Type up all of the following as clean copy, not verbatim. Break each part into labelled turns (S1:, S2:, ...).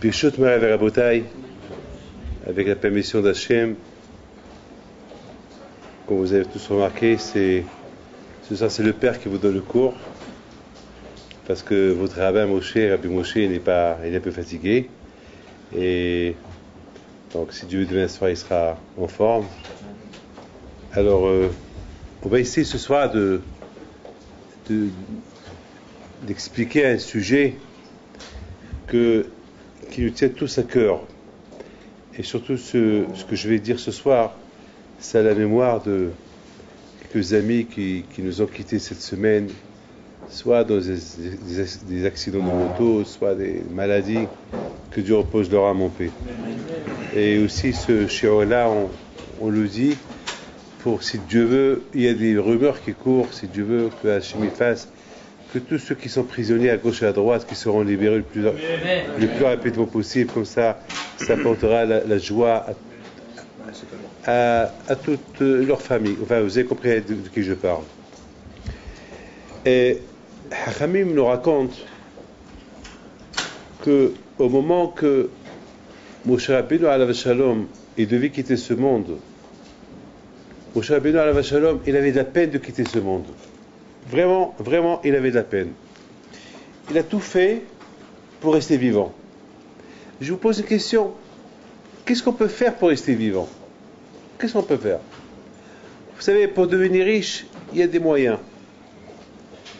S1: Birshot Moray Rabotai, avec la permission d'Hachem, comme vous avez tous remarqué, c'est le père qui vous donne le cours, parce que votre rabbin Rabbi Moshe, il est un peu fatigué, et donc si Dieu veut demain soir il sera en forme. Alors on va essayer ce soir d'expliquer un sujet qui nous tient tous à cœur, et surtout ce que je vais dire ce soir, c'est à la mémoire de quelques amis qui nous ont quittés cette semaine, soit dans des accidents de moto, soit des maladies. Que Dieu repose leur âme en paix. Et aussi ce shiur-là, on le dit, pour, si Dieu veut, il y a des rumeurs qui courent, si Dieu veut que Hachem fasse que tous ceux qui sont prisonniers à gauche et à droite, qui seront libérés le plus rapidement possible, comme ça apportera la joie à toute leur famille. Enfin, vous avez compris de qui je parle. Et Hachamim nous raconte que au moment que Moshe Rabbeinu alav shalom il devait quitter ce monde, Moshe Rabbeinu alav shalom, il avait de la peine de quitter ce monde. Vraiment, vraiment, il avait de la peine. Il a tout fait pour rester vivant. Je vous pose une question. Qu'est-ce qu'on peut faire pour rester vivant? Qu'est-ce qu'on peut faire? Vous savez, pour devenir riche, il y a des moyens.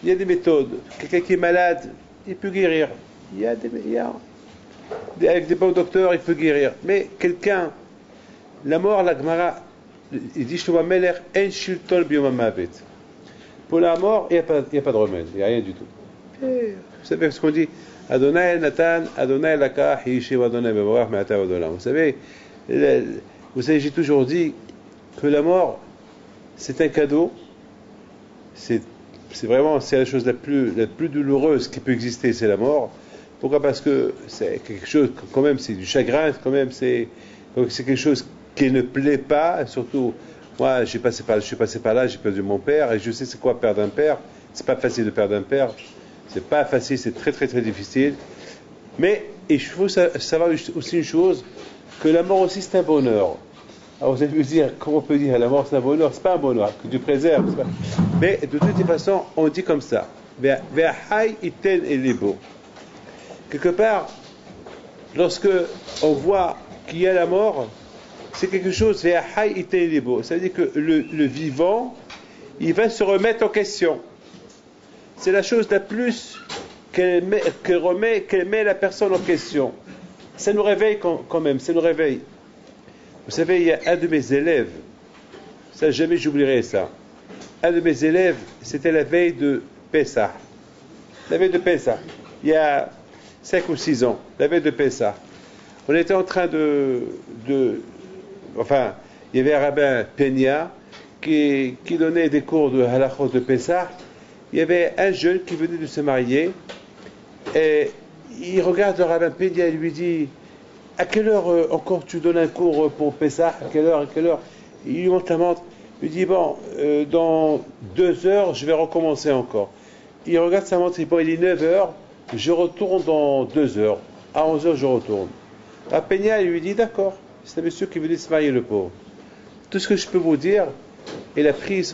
S1: Il y a des méthodes. Quelqu'un qui est malade, il peut guérir. Avec des bons docteurs, il peut guérir. Mais quelqu'un, la mort, la Gemara, il dit Shlomo Amelech, En shilton biyom hamavet. Pour la mort, il n'y a pas de remède, il n'y a rien du tout. Et, vous savez ce qu'on dit? Adonai Natan, Adonai Laka, Hishiv Adonai Bevorach, Me'ata Adolam. Vous savez, j'ai toujours dit que la mort, c'est un cadeau. C'est vraiment, c'est la chose la plus douloureuse qui peut exister, c'est la mort. Pourquoi? Parce que c'est quelque chose, quand même, c'est du chagrin, quand même, c'est quelque chose qui ne plaît pas, surtout. Moi, je suis passé par là, j'ai perdu mon père, et je sais c'est quoi perdre un père. C'est pas facile de perdre un père. C'est pas facile, c'est très très très difficile. Mais il faut savoir aussi une chose, que la mort aussi c'est un bonheur. Alors vous allez me dire, comment on peut dire la mort c'est un bonheur? C'est pas un bonheur, que Dieu préserve. Mais de toute façon, on dit comme ça. Quelque part, lorsque on voit qu'il y a la mort, c'est quelque chose, ça veut dire que le vivant, il va se remettre en question. C'est la chose la plus qu'elle met la personne en question. Ça nous réveille quand même, ça nous réveille. Vous savez, il y a un de mes élèves, ça jamais j'oublierai ça. Un de mes élèves, c'était la veille de Pessah. La veille de Pessah, il y a 5 ou 6 ans, la veille de Pessah. On était en train enfin, il y avait un rabbin Peña qui donnait des cours de halachot de Pessah. Il y avait un jeune qui venait de se marier et il regarde le rabbin Peña et lui dit à quelle heure encore tu donnes un cours pour Pessah? À quelle heure? Il lui montre la montre. Il lui dit bon, dans 2 heures je vais recommencer encore. Il regarde sa montre, il dit 9 heures, je retourne dans 2 heures. À 11 heures je retourne. À Peña il lui dit d'accord. C'est un monsieur qui venait se marier, le pauvre. Tout ce que je peux vous dire, il a pris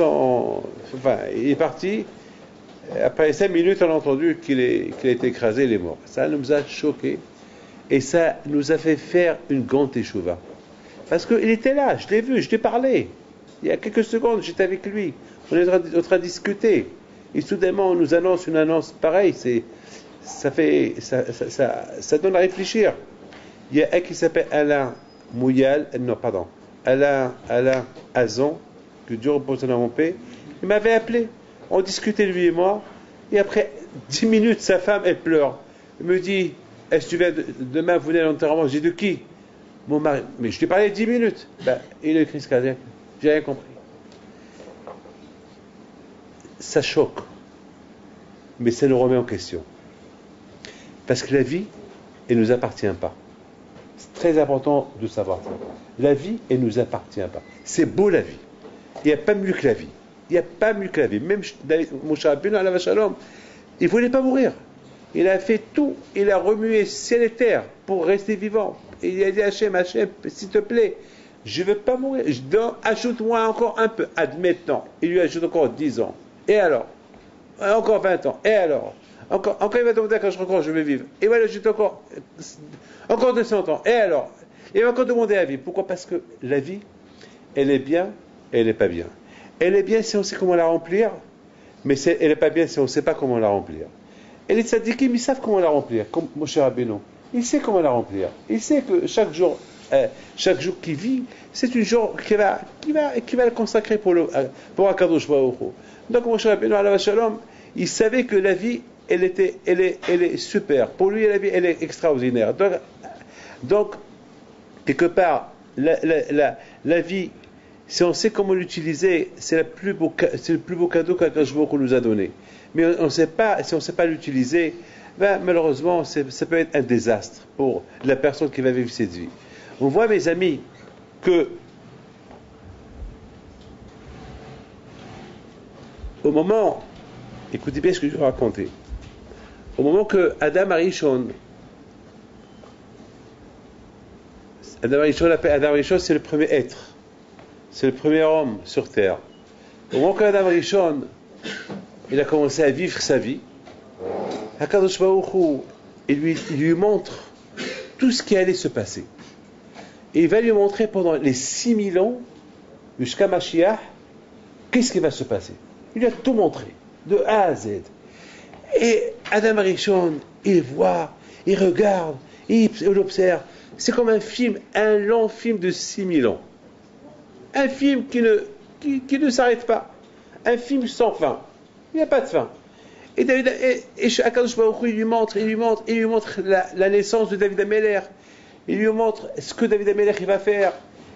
S1: il est parti. Après 5 minutes, on a entendu qu'il a été écrasé, il est mort. Ça nous a choqués. Et ça nous a fait faire une grande teshuva. Parce qu'il était là, je l'ai vu, je l'ai parlé. Il y a quelques secondes, j'étais avec lui. On est en train de discuter. Et soudainement, on nous annonce une annonce pareille. Ça donne à réfléchir. Il y a un qui s'appelle Alain Alain Azon, que Dieu repose en paix. Il m'avait appelé. On discutait lui et moi. Et après 10 minutes, sa femme, elle pleure. Elle me dit, est-ce que tu viens demain vous venez à l'enterrement? J'ai dit de qui? Mon mari. Mais je t'ai parlé 10 minutes. Il a eu crise cardiaque. J'ai rien compris. Ça choque. Mais ça nous remet en question. Parce que la vie, elle ne nous appartient pas. C'est très important de savoir ça. La vie, elle ne nous appartient pas. C'est beau la vie. Il n'y a pas mieux que la vie. Même Moshe Rabbeinu alav shalom, il ne voulait pas mourir. Il a fait tout. Il a remué ciel et terre pour rester vivant. Et il a dit à Hachem, Hachem, s'il te plaît, je ne veux pas mourir. Ajoute-moi encore un peu. Admettons. Il lui ajoute encore 10 ans. Et alors? Encore 20 ans. Et alors? Encore il va demander quand je vais vivre. Et il va lui ajouter encore 200 ans. Et alors? Il va encore demander la vie. Pourquoi? Parce que la vie, elle est bien et elle n'est pas bien. Elle est bien si on sait comment la remplir, mais elle n'est pas bien si on ne sait pas comment la remplir. Et les tzadikim, ils savent comment la remplir, comme Moshe Rabbeinu. Il sait comment la remplir. Il sait que chaque jour qu'il vit, c'est un jour qui va le consacrer pour Akadosh Baruch Hu. Donc Moshe Rabbeinu, alav shalom, il savait que la vie, elle est super. Pour lui, la vie, elle est extraordinaire. Donc quelque part, la vie, si on sait comment l'utiliser, c'est le plus beau cadeau qu'Akadosh Baruch Hu nous a donné. Mais si on ne sait pas l'utiliser, malheureusement, ça peut être un désastre pour la personne qui va vivre cette vie. On voit, mes amis, que au moment, écoutez bien ce que je vais raconter, au moment que Adam Arishon, c'est le premier être, c'est le premier homme sur terre. Au moment que Adam Arishon, il a commencé à vivre sa vie, Akadosh Baruch Hu, il lui montre tout ce qui allait se passer. Et il va lui montrer pendant les 6000 ans, jusqu'à Mashiach, qu'est-ce qui va se passer. Il lui a tout montré, de A à Z. Et Adam Arishon, il voit, il regarde, il observe. C'est comme un film, un long film de 6000 ans. Un film qui ne s'arrête pas. Un film sans fin. Il n'y a pas de fin. Et Akadosh Baruch Hu, il lui montre la naissance de David Ameller. Il lui montre ce que David Ameller il va faire.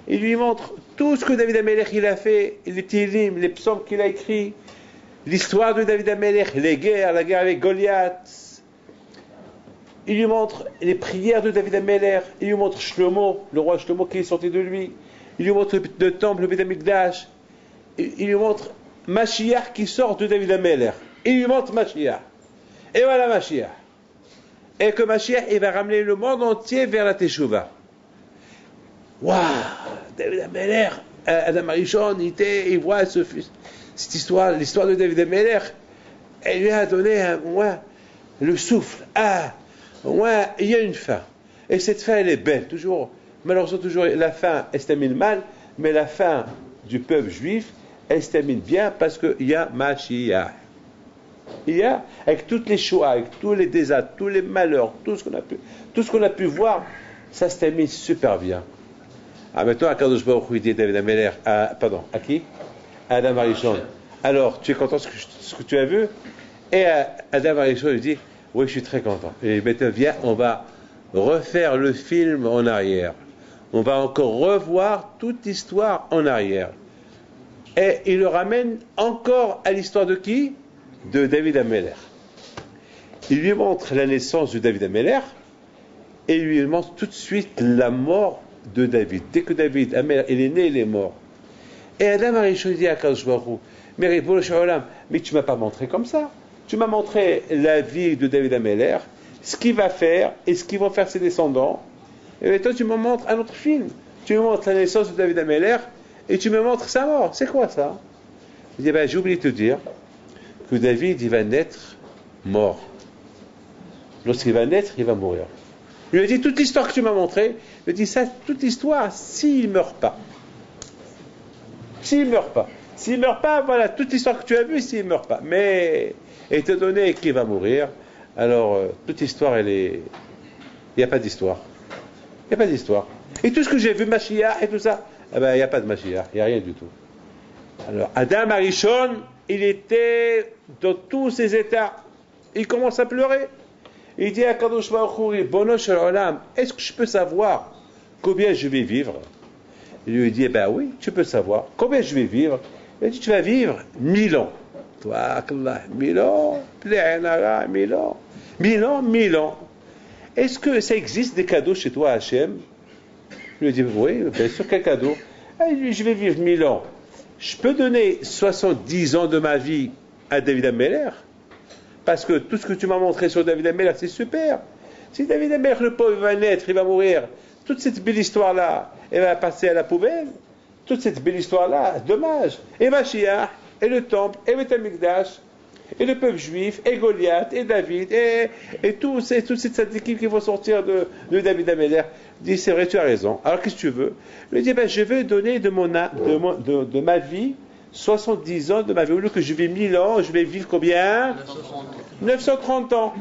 S1: Il lui montre tout ce que David Ameller il a fait, les Tehillim, les psaumes qu'il a écrits, l'histoire de David Ameller, la guerre avec Goliath. Il lui montre les prières de David Ameller. Il lui montre Shlomo, le roi Shlomo qui est sorti de lui. Il lui montre le temple, le Beth Amikdash. Il lui montre Mashiach qui sort de David Ameller. Il lui montre Mashiach. Et voilà Mashiach. Et que Mashiach, il va ramener le monde entier vers la Teshuvah. Waouh! David Ameller, Adam Arishon, il voit cette histoire, l'histoire de David Ameller. Elle lui a donné le souffle. Au moins, il y a une fin. Et cette fin, elle est belle. Malheureusement, toujours, la fin, elle se termine mal, mais la fin du peuple juif, elle se termine bien parce qu'il y a Mashiach. Il y a, avec toutes les Shoah, avec tous les désastres, tous les malheurs, tout ce qu'on a pu voir, ça se termine super bien. Maintenant, Akadosh Baruch Hu dit David Ameller, à qui? Adam Arishon. Alors, tu es content de ce que tu as vu? Et Adam Arishon lui dit, oui, je suis très content. Et maintenant, viens, on va refaire le film en arrière. On va encore revoir toute l'histoire en arrière. Et il le ramène encore à l'histoire de qui? De David Ameller. Il lui montre la naissance de David Ameller et il lui montre tout de suite la mort de David. Dès que David Ameller il est né, il est mort. Et Adam Arishon dit à Kadosh Baruch Hu, mais tu m'as pas montré comme ça. Tu m'as montré la vie de David Ameller, ce qu'il va faire et ce qu'ils vont faire ses descendants. Et maintenant tu me montres un autre film. Tu me montres la naissance de David Ameller et tu me montres sa mort. C'est quoi ça? Il dit, j'ai oublié de te dire que David, il va naître mort. Lorsqu'il va naître, il va mourir. Il lui a dit, toute l'histoire que tu m'as montrée, il lui a dit, ça, toute l'histoire, s'il ne meurt pas. S'il ne meurt pas. S'il ne meurt pas, voilà, toute l'histoire que tu as vue, s'il ne meurt pas. Mais, étant donné qu'il va mourir, alors, toute l'histoire, il n'y a pas d'histoire. Il n'y a pas d'histoire. Et tout ce que j'ai vu, Mashiach et tout ça, il n'y a pas de Mashiach, il n'y a rien du tout. Alors, Adam Arishon, il était dans tous ses états. Il commence à pleurer. Il dit à Kadosh Baruch Hu, Bono Shel Olam, est-ce que je peux savoir combien je vais vivre? Il lui dit, oui, tu peux savoir. Combien je vais vivre? Il dit, tu vas vivre 1000 ans. Toi, 1000 ans, 1000 ans, 1000 ans. Est-ce que ça existe des cadeaux chez toi, Hachem? Il lui dit, oui, bien sûr, quel cadeau? Il dit, je vais vivre 1000 ans. Je peux donner 70 ans de ma vie à David Ameller, Parce que tout ce que tu m'as montré sur David Ameller, c'est super. Si David Ameller, le pauvre, va naître, il va mourir, toute cette belle histoire-là, elle va passer à la poubelle. Toute cette belle histoire-là, dommage. Et Mashiach, et le temple, et Beth Amikdash, et le peuple juif, et Goliath, et David, et toute cette équipe qui vont sortir de David Ameller. Il dit, c'est vrai, tu as raison. Alors qu'est-ce que tu veux? Il dit, je veux donner de ma vie 70 ans de ma vie. Au lieu que je vis 1000 ans, je vais vivre combien? 930 ans.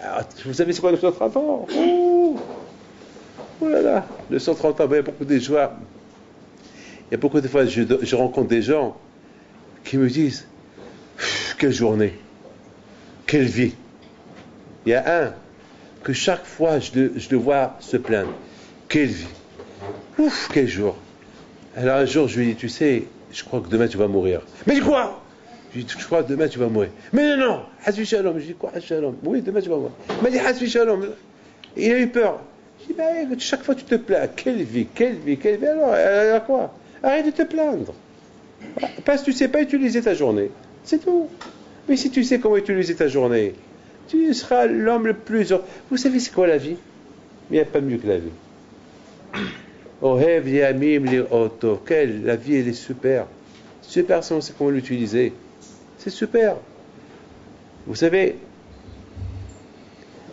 S1: Alors, vous savez c'est quoi 930 ans? Oh là là, 930 ans, il y a beaucoup de joie. Il y a beaucoup de fois, je rencontre des gens qui me disent, quelle journée, quelle vie. Il y a un que chaque fois je le vois se plaindre. Quelle vie. Ouf, quel jour. Alors un jour, je lui dis, tu sais, je crois que demain tu vas mourir. Mais dis quoi? Je lui dis, je crois que demain tu vas mourir. Mais non, Hasbi Shalom. Je dis, quoi, Hasbi Shalom? Oui, demain tu vas mourir. Il m'a dit, Hasbi Shalom. Il a eu peur. Je dis, chaque fois tu te plains. Quelle vie, quelle vie, quelle vie. Alors quoi? Arrête de te plaindre. Parce que tu ne sais pas utiliser ta journée. C'est tout. Mais si tu sais comment utiliser ta journée, tu seras l'homme le plus heureux. Vous savez c'est quoi la vie? Il n'y a pas mieux que la vie. Ohev yamim li'oto. La vie elle est super. Super si on sait comment l'utiliser. C'est super. Vous savez,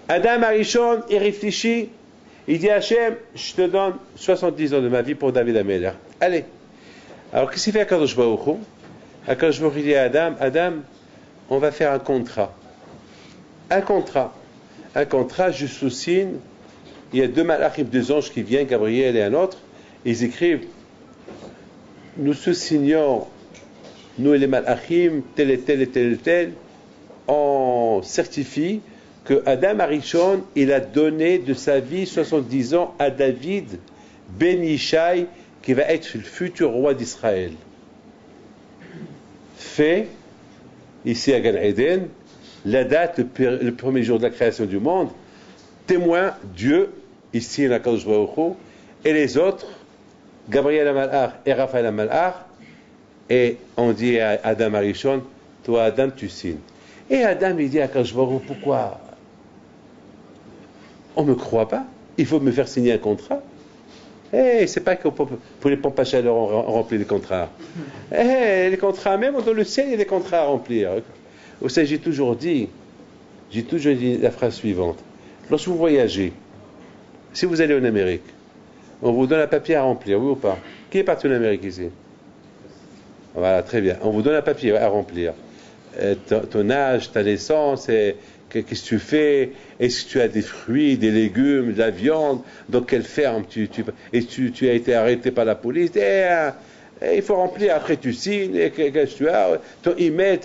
S1: Adam Arishon, il réfléchit, il dit à Hachem, je te donne 70 ans de ma vie pour David Ameller. Allez. Alors qu'est-ce qu'il fait à Kadosh Baruch Hu? Kadosh Baruch Hu dit à Adam, on va faire un contrat. Un contrat, je sous-signe. Il y a deux malachim, deux anges qui viennent, Gabriel et un autre. Ils écrivent, nous sous-signons, nous et les malachim, tel et tel et tel et tel. On certifie que Adam Arishon, il a donné de sa vie 70 ans à David Ben Yishai, qui va être le futur roi d'Israël. Fait, ici à Gan Eden, la date, le premier jour de la création du monde, témoin Dieu, ici à Kadosh Baruch Hu, et les autres, Gabriel Amalach et Raphaël Amalach, et on dit à Adam Arishon, toi Adam tu signes. Et Adam il dit à Kadosh Baruch Hu, pourquoi on ne me croit pas? Il faut me faire signer un contrat. C'est pas que pour les pompes à chaleur on remplit les contrats. Les contrats, même dans le ciel, il y a des contrats à remplir. Vous savez, j'ai toujours dit la phrase suivante. Lorsque vous voyagez, si vous allez en Amérique, on vous donne un papier à remplir, oui ou pas? Qui est parti en Amérique ici? Voilà, très bien. On vous donne un papier à remplir. Ton âge, ta naissance, qu'est-ce que tu fais? Est-ce que tu as des fruits, des légumes, de la viande? Dans quelle ferme tu as été arrêté par la police? Il faut remplir, après tu signes, qu'est-ce que tu as? Ton email,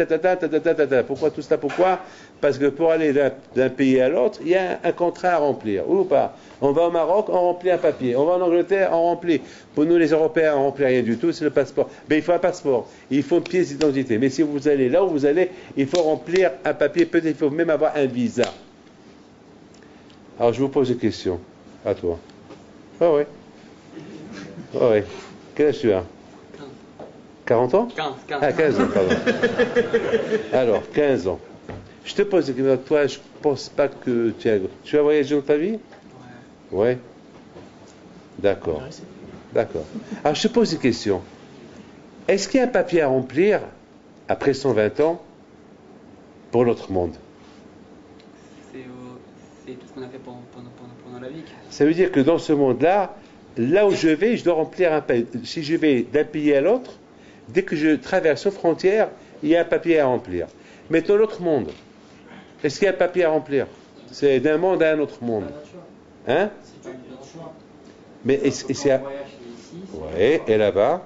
S1: Pourquoi tout cela? Pourquoi? Parce que pour aller d'un pays à l'autre, il y a un contrat à remplir, oui ou pas? On va au Maroc, on remplit un papier. On va en Angleterre, on remplit. Pour nous les Européens, on ne remplit rien du tout, c'est le passeport. Mais il faut un passeport, il faut une pièce d'identité. Mais si vous allez là où vous allez, il faut remplir un papier, peut-être il faut même avoir un visa. Alors je vous pose une question, à toi. Ah ouais. Ah ouais. Quel âge tu as? 40 ans?
S2: 15.
S1: Ah, 15 ans, pardon. Alors, 15 ans. Je te pose une question, toi, je ne pense pas que tu as voyagé dans ta vie? Ouais. D'accord. Alors, je te pose une question. Est-ce qu'il y a un papier à remplir après 120 ans pour l'autre monde?
S2: C'est tout ce qu'on a fait pendant la vie.
S1: Ça veut dire que dans ce monde-là, là où je vais, je dois remplir un papier. Si je vais d'un pays à l'autre, dès que je traverse une frontière, il y a un papier à remplir. Mais dans l'autre monde, est-ce qu'il y a un papier à remplir? C'est d'un monde à un autre monde. Hein? Mais c'est ouais, et là-bas?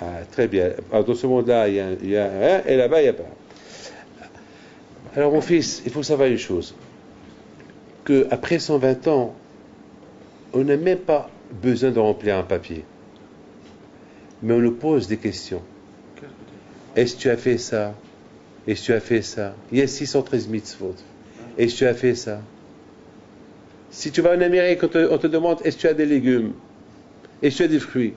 S1: Ah, très bien. Alors, dans ce monde-là, il y a un, et là-bas, il n'y a pas. Alors, mon fils, il faut savoir une chose. Qu'après 120 ans, on n'a même pas besoin de remplir un papier. Mais on nous pose des questions. Est-ce que tu as fait ça? Est-ce que tu as fait ça? Il y a 613 mitzvot. Est-ce que tu as fait ça? Si tu vas en Amérique, on te demande est-ce que tu as des légumes? Est-ce que tu as des fruits?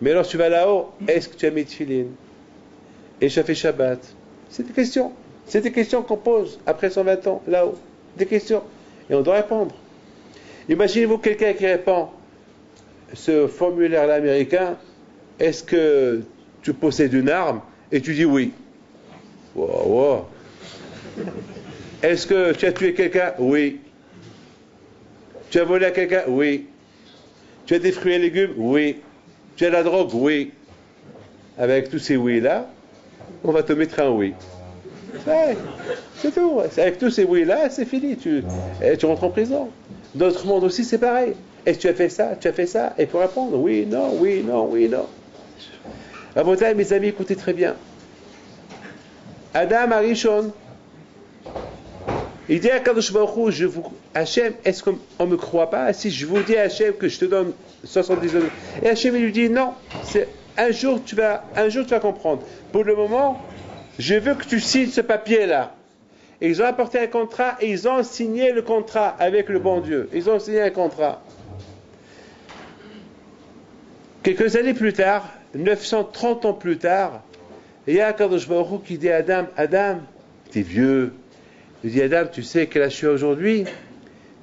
S1: Mais lorsque tu vas là-haut, est-ce que tu as mis tefillin? Est-ce que tu as fait Shabbat? C'est des questions. C'est des questions qu'on pose après 120 ans, là-haut. Des questions. Et on doit répondre. Imaginez-vous quelqu'un qui répond ce formulaire-là américain, est-ce que tu possèdes une arme? Et tu dis oui. Wow, wow. Est-ce que tu as tué quelqu'un? Oui. Tu as volé à quelqu'un? Oui. Tu as des fruits et légumes? Oui. Tu as la drogue? Oui. Avec tous ces oui-là, on va te mettre un oui. Ouais, c'est tout. Avec tous ces oui-là, c'est fini. Tu rentres en prison. Dans notre monde aussi, c'est pareil. Est-ce que tu as fait ça? Tu as fait ça? Et il faut répondre oui, non, oui, non, oui, non. Rabotai, mes amis, écoutez très bien. Adam Arishon, il dit à Kadosh Baruch Hu, Hachem, est-ce qu'on ne me croit pas si je vous dis à Hachem que je te donne 70 ans? Et Hachem il lui dit non, un jour tu vas comprendre. Pour le moment, je veux que tu signes ce papier-là. Et ils ont apporté un contrat et ils ont signé le contrat avec le bon Dieu. Ils ont signé un contrat. Quelques années plus tard, 930 ans plus tard, il y a Kadosh Baruch Hu qui dit à Adam, Adam, t'es vieux. Il dit, Adam, tu sais quel âge je suis aujourd'hui?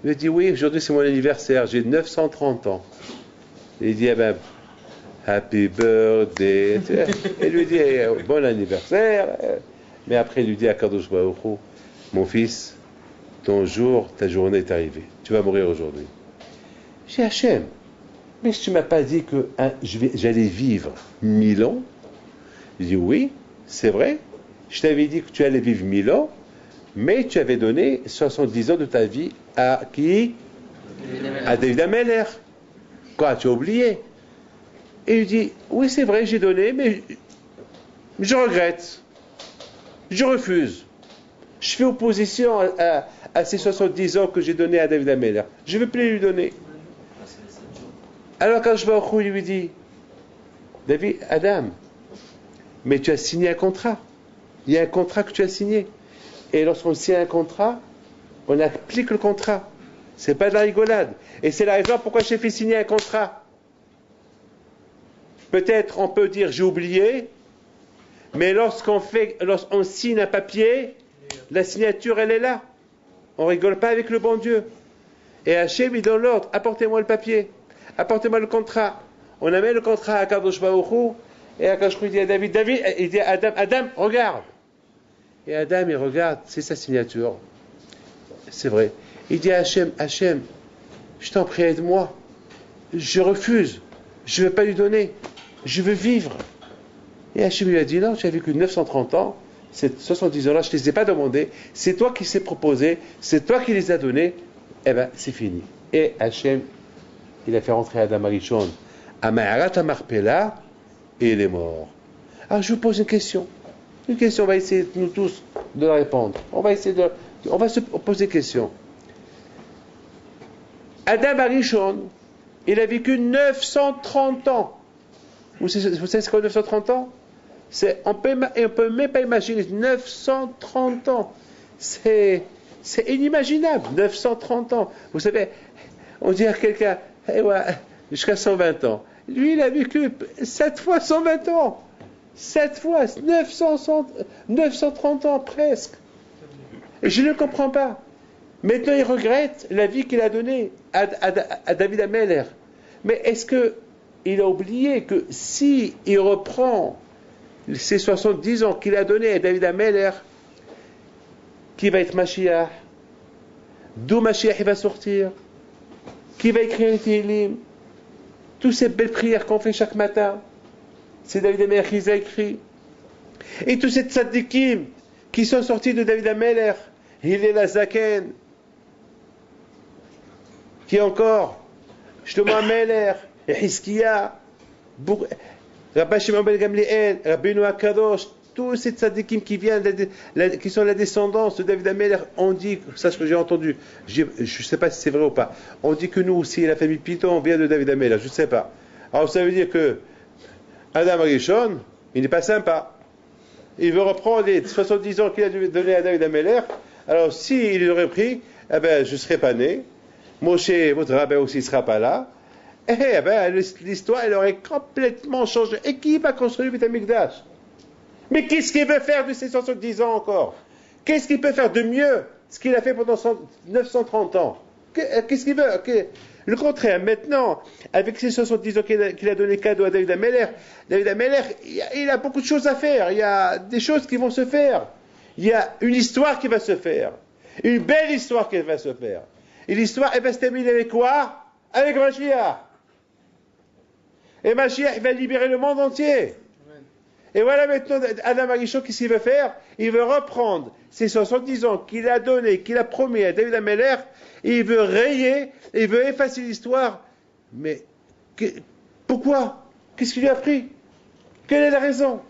S1: Il me dit, oui, aujourd'hui c'est mon anniversaire, j'ai 930 ans. Il dit, happy birthday. Il lui dit, bon anniversaire. Mais après, il lui dit à Kadosh Baruch Hu, mon fils, ton jour, ta journée est arrivée. Tu vas mourir aujourd'hui. J'ai Hachem. Mais tu ne m'as pas dit que j'allais vivre 1000 ans? Il dit, oui, c'est vrai. Je t'avais dit que tu allais vivre 1000 ans. Mais tu avais donné 70 ans de ta vie à qui? À David Ameller. Quoi, tu as oublié? Et il dit, oui c'est vrai, j'ai donné, mais je regrette. Je refuse. Je fais opposition à ces 70 ans que j'ai donnés à David Ameller. Je ne veux plus lui donner. Alors quand je vais au Khou, il lui dit, David, Adam, mais tu as signé un contrat. Il y a un contrat que tu as signé. Et lorsqu'on signe un contrat, on applique le contrat. C'est pas de la rigolade. Et c'est la raison pourquoi j'ai fait signer un contrat. Peut-être on peut dire j'ai oublié, mais lorsqu'on signe un papier, la signature elle est là. On rigole pas avec le bon Dieu. Et Hachem il donne l'ordre, apportez-moi le papier, apportez-moi le contrat. On amène le contrat à Kadosh Baruch Hu, et Akash dit à David, il dit à Adam, regarde. Et Adam, il regarde, c'est sa signature. C'est vrai. Il dit à Hachem, je t'en prie, aide-moi. Je refuse. Je ne veux pas lui donner. Je veux vivre. Et Hachem lui a dit, non, tu as vécu 930 ans, ces 70 ans-là, je ne te les ai pas demandés. C'est toi qui s'est proposé, c'est toi qui les as donnés. Eh bien, c'est fini. Et Hachem, il a fait rentrer Adam Arishon à Ma'arat Marpella, et il est mort. Alors, je vous pose une question. Une question, on va essayer nous tous de la répondre. On va se poser une question. Adam Arishon, il a vécu 930 ans. Vous savez ce qu'est 930 ans? On peut même pas imaginer 930 ans. C'est inimaginable, 930 ans. Vous savez, on dit à quelqu'un, jusqu'à 120 ans. Lui, il a vécu 7 fois 120 ans. 7 fois, 930 ans presque. Et je ne comprends pas. Maintenant, il regrette la vie qu'il a donnée à David Ameller. Mais est-ce qu'il a oublié que si il reprend ces 70 ans qu'il a donnés à David Ameller, qui va être Mashiach, d'où Mashiach il va sortir, qui va écrire les Tehillim, toutes ces belles prières qu'on fait chaque matin, c'est David Ameller qui les a écrits. Et tous ces tzaddikim qui sont sortis de David Ameller, Hillel Azaken, qui encore, Shlomo Ameller, Hizkiya, Rabbi Shimon ben Gamliel, Rabbeinu HaKadosh, tous ces tzaddikim qui sont la descendance de David Ameller, on dit, ça ce que j'ai entendu, je ne sais pas si c'est vrai ou pas, on dit que nous aussi, la famille Piton, on vient de David Ameller, je ne sais pas. Alors ça veut dire que Adam Arishon, il n'est pas sympa. Il veut reprendre les 70 ans qu'il a donné à David Ameller. Alors, s'il les aurait pris, je ne serais pas né. Moshe, votre rabbin aussi, ne sera pas là. L'histoire, elle aurait complètement changé. Et qui va construire le Beth Amikdash? Mais qu'est-ce qu'il veut faire de ces 70 ans encore? Qu'est-ce qu'il peut faire de mieux ce qu'il a fait pendant 930 ans? Qu'est-ce qu'il veut? Le contraire, maintenant, avec ces 70 ans qu'il a donné cadeau à David Ameller, il a beaucoup de choses à faire. Il y a des choses qui vont se faire. Il y a une histoire qui va se faire. Une belle histoire qui va se faire. Et l'histoire, elle va se terminer avec quoi? Avec Mashiach. Et Mashiach, il va libérer le monde entier. Et voilà maintenant Adam Arishon, qu'est-ce qu'il veut faire? Il veut reprendre ces 70 ans qu'il a donné, qu'il a promis à David Ameller, et il veut rayer, il veut effacer l'histoire. Mais pourquoi? Qu'est-ce qu'il lui a pris? Quelle est la raison?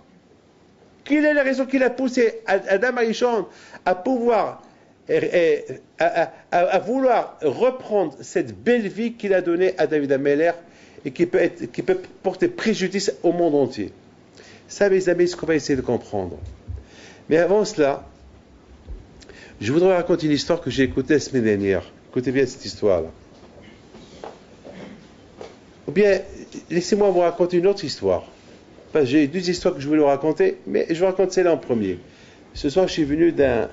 S1: Quelle est la raison qui l'a poussé Adam Arishon à pouvoir, à vouloir reprendre cette belle vie qu'il a donnée à David Ameller et qui peut porter préjudice au monde entier? Ça, mes amis, c'est ce qu'on va essayer de comprendre. Mais avant cela, je voudrais raconter une histoire que j'ai écoutée la semaine dernière. Écoutez bien cette histoire-là. Ou bien, laissez-moi vous raconter une autre histoire. Parce que j'ai deux histoires que je voulais vous raconter, mais je vous raconte celle-là en premier. Ce soir, je suis venu d'un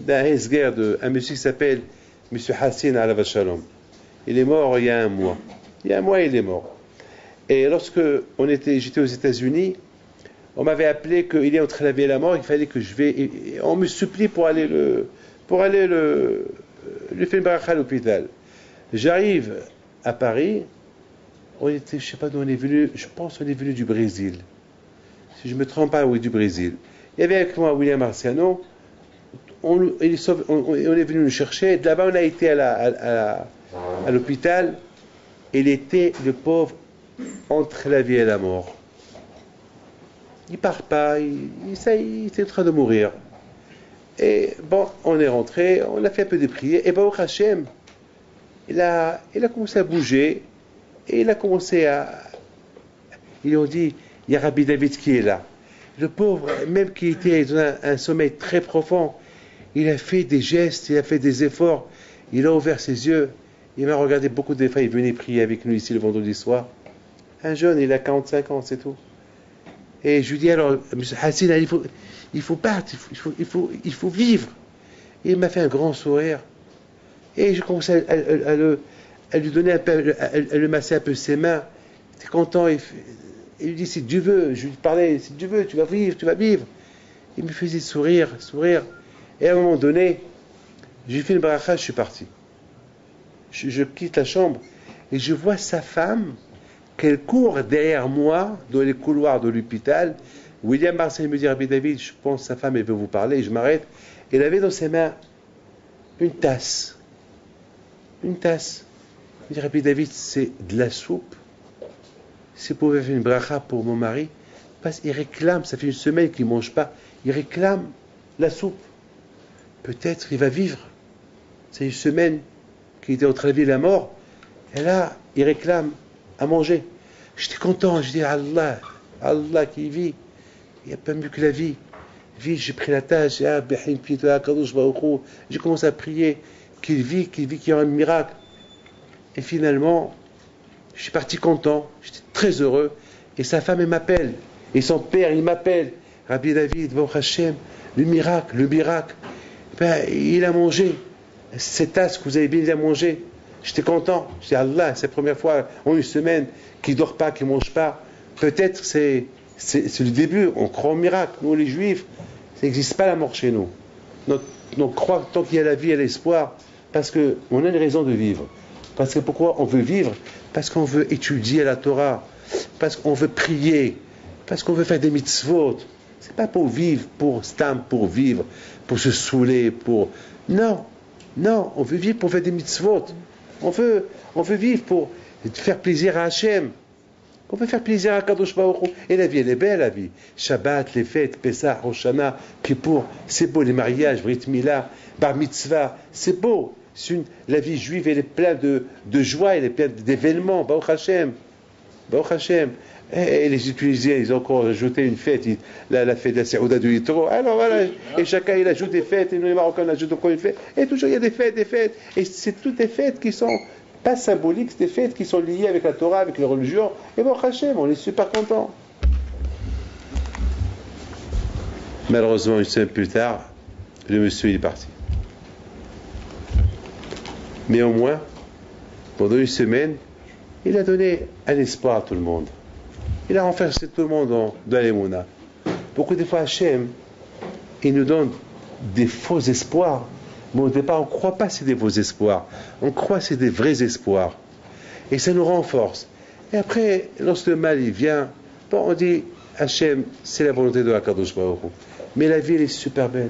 S1: Hesger, un monsieur qui s'appelle M. Hassin Alav Shalom. Il est mort il y a un mois. Il y a un mois, il est mort. Et lorsque j'étais aux États-Unis, on m'avait appelé qu'il est entre la vie et la mort, il fallait que je vais. On me supplie pour aller le faire baracha à l'hôpital. J'arrive à Paris, je ne sais pas d'où on est venu, je pense qu'on est venu du Brésil. Si je ne me trompe pas, oui, du Brésil. Il y avait avec moi William Marciano, on est venu nous chercher, de là-bas on a été à l'hôpital, il était, le pauvre, entre la vie et la mort. Il ne part pas, il était en train de mourir. Et bon, on est rentré, on a fait un peu de prières, et Baruch Hashem, il a commencé à bouger, et il a commencé à... Ils ont dit, il y a Rabbi David qui est là. Le pauvre, même qui était dans un sommeil très profond, il a fait des gestes, il a fait des efforts, il a ouvert ses yeux, il m'a regardé beaucoup de fois, il venait prier avec nous ici le vendredi soir. Un jeune, il a 45 ans, c'est tout. Et je lui dis alors, M. Hassin, il faut battre, il faut vivre. Et il m'a fait un grand sourire. Et je commençais à lui donner un peu, à le masser un peu ses mains. Il était content. Il lui dit, si Dieu veut, je lui parlais, si Dieu veut, tu vas vivre, tu vas vivre. Il me faisait sourire. Et à un moment donné, j'ai fait une bracha, je suis parti. Je quitte la chambre et je vois sa femme qu'elle court derrière moi dans les couloirs de l'hôpital. William Marcel me dit, Rabbi David, je pense que sa femme elle veut vous parler. Je m'arrête. Elle avait dans ses mains une tasse. Une tasse. Je dis, Rabbi David, c'est de la soupe. Si vous pouvez faire une bracha pour mon mari, parce qu'il réclame, ça fait une semaine qu'il ne mange pas, il réclame la soupe. Peut-être il va vivre. C'est une semaine qu'il était entre la vie et la mort. Et là, il réclame à manger. J'étais content, je dis Allah qui vit, il n'y a pas mieux que la vie. Vie, j'ai pris la tâche, j'ai commencé à prier qu'il vit, qu'il y a un miracle. Et finalement, je suis parti content, j'étais très heureux, et sa femme elle m'appelle, et son père il m'appelle, Rabbi David, Baruch Hashem, le miracle, ben, il a mangé, cette tasse que vous avez bien mangé. J'étais content. Je dis Allah, c'est la première fois en une semaine qu'il ne dort pas, qu'il ne mange pas. Peut-être c'est le début. On croit au miracle. Nous, les Juifs, ça n'existe pas la mort chez nous. On croit tant qu'il y a la vie et l'espoir, parce qu'on a une raison de vivre. Parce que pourquoi on veut vivre? Parce qu'on veut étudier la Torah, parce qu'on veut prier, parce qu'on veut faire des mitzvot. C'est pas pour vivre, pour vivre, pour se saouler, Non, on veut vivre pour faire des mitzvot. On veut vivre pour faire plaisir à Hachem. On veut faire plaisir à Kadosh Baruch Hu. Et la vie, elle est belle, la vie. Shabbat, les fêtes, Pesach, Rosh Hashanah, Kippour, c'est beau, les mariages, Brit Mila, Bar Mitzvah, c'est beau. La vie juive, elle est pleine de joie, elle est pleine d'événements. Baruch Hashem. Et les Tunisiens, ils ont encore ajouté une fête, la fête de la Saouda du Yitro. Alors voilà, et chacun il ajoute des fêtes, et nous les Marocains on ajoute encore une fête. Et toujours il y a des fêtes. Et c'est toutes des fêtes qui sont pas symboliques, c'est des fêtes qui sont liées avec la Torah, avec les religions. Et bon, Hachem, on est super contents. Malheureusement, une semaine plus tard, le monsieur il est parti. Mais au moins, pendant une semaine, il a donné un espoir à tout le monde. Il a renversé tout le monde dans l'émouna. Beaucoup de fois, Hachem, il nous donne des faux espoirs. Mais au départ, on ne croit pas que c'est des faux espoirs. On croit que c'est des vrais espoirs. Et ça nous renforce. Et après, lorsque le mal il vient, bon, on dit, Hachem, c'est la volonté de Akadosh Baruch Hu. Mais la vie, elle est super belle.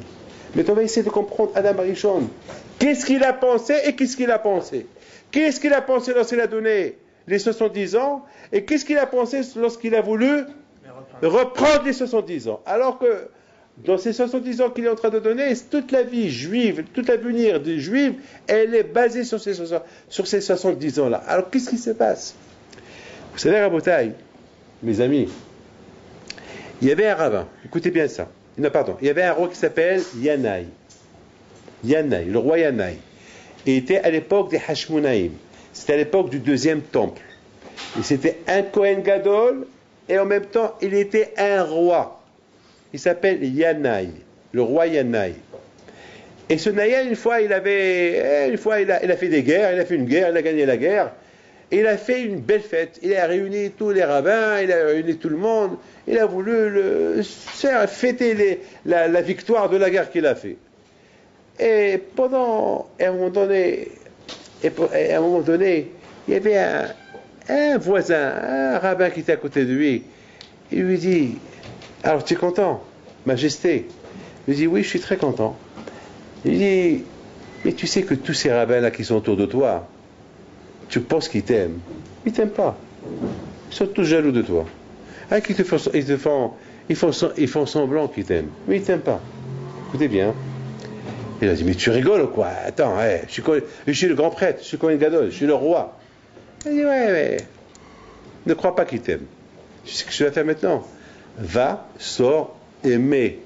S1: Mais on va essayer de comprendre Adam Arishon. Qu'est-ce qu'il a pensé et qu'est-ce qu'il a pensé? Qu'est-ce qu'il a pensé lorsqu'il a donné les 70 ans? Et qu'est-ce qu'il a pensé lorsqu'il a voulu reprendre les 70 ans? Alors que dans ces 70 ans qu'il est en train de donner, toute la vie juive, tout l'avenir des juifs, elle est basée sur ces 70 ans-là. Alors qu'est-ce qui se passe? Vous savez, Rabotai, mes amis, il y avait un rabbin, écoutez bien ça. Non, pardon, il y avait un roi qui s'appelle Yanaï. Yanaï, le roi Yanaï. Il était à l'époque des Hashmonaïm. C'était à l'époque du deuxième temple. Et c'était un Kohen Gadol, et en même temps, il était un roi. Il s'appelle Yanaï, le roi Yanaï. Et ce Naïl, une fois, il a fait des guerres, il a fait une guerre, il a gagné la guerre. Et il a fait une belle fête. Il a réuni tous les rabbins, il a réuni tout le monde. Il a voulu fêter la victoire de la guerre qu'il a fait. Et à un moment donné, il y avait un voisin, un rabbin qui était à côté de lui. Il lui dit, alors tu es content, Majesté? Il lui dit, oui, je suis très content. Il dit, mais tu sais que tous ces rabbins-là qui sont autour de toi, tu penses qu'ils t'aiment? Ils t'aiment pas. Ils sont tous jaloux de toi. Ah, ils font semblant qu'ils t'aiment, mais ils t'aiment pas. Écoutez bien. Il a dit, mais tu rigoles ou quoi? Attends, je suis le grand prêtre, je suis Kohen Gadol, je suis le roi. Il a dit, ouais, mais ne crois pas qu'ils t'aiment. Tu sais ce que je vais faire maintenant? Va, sors et mets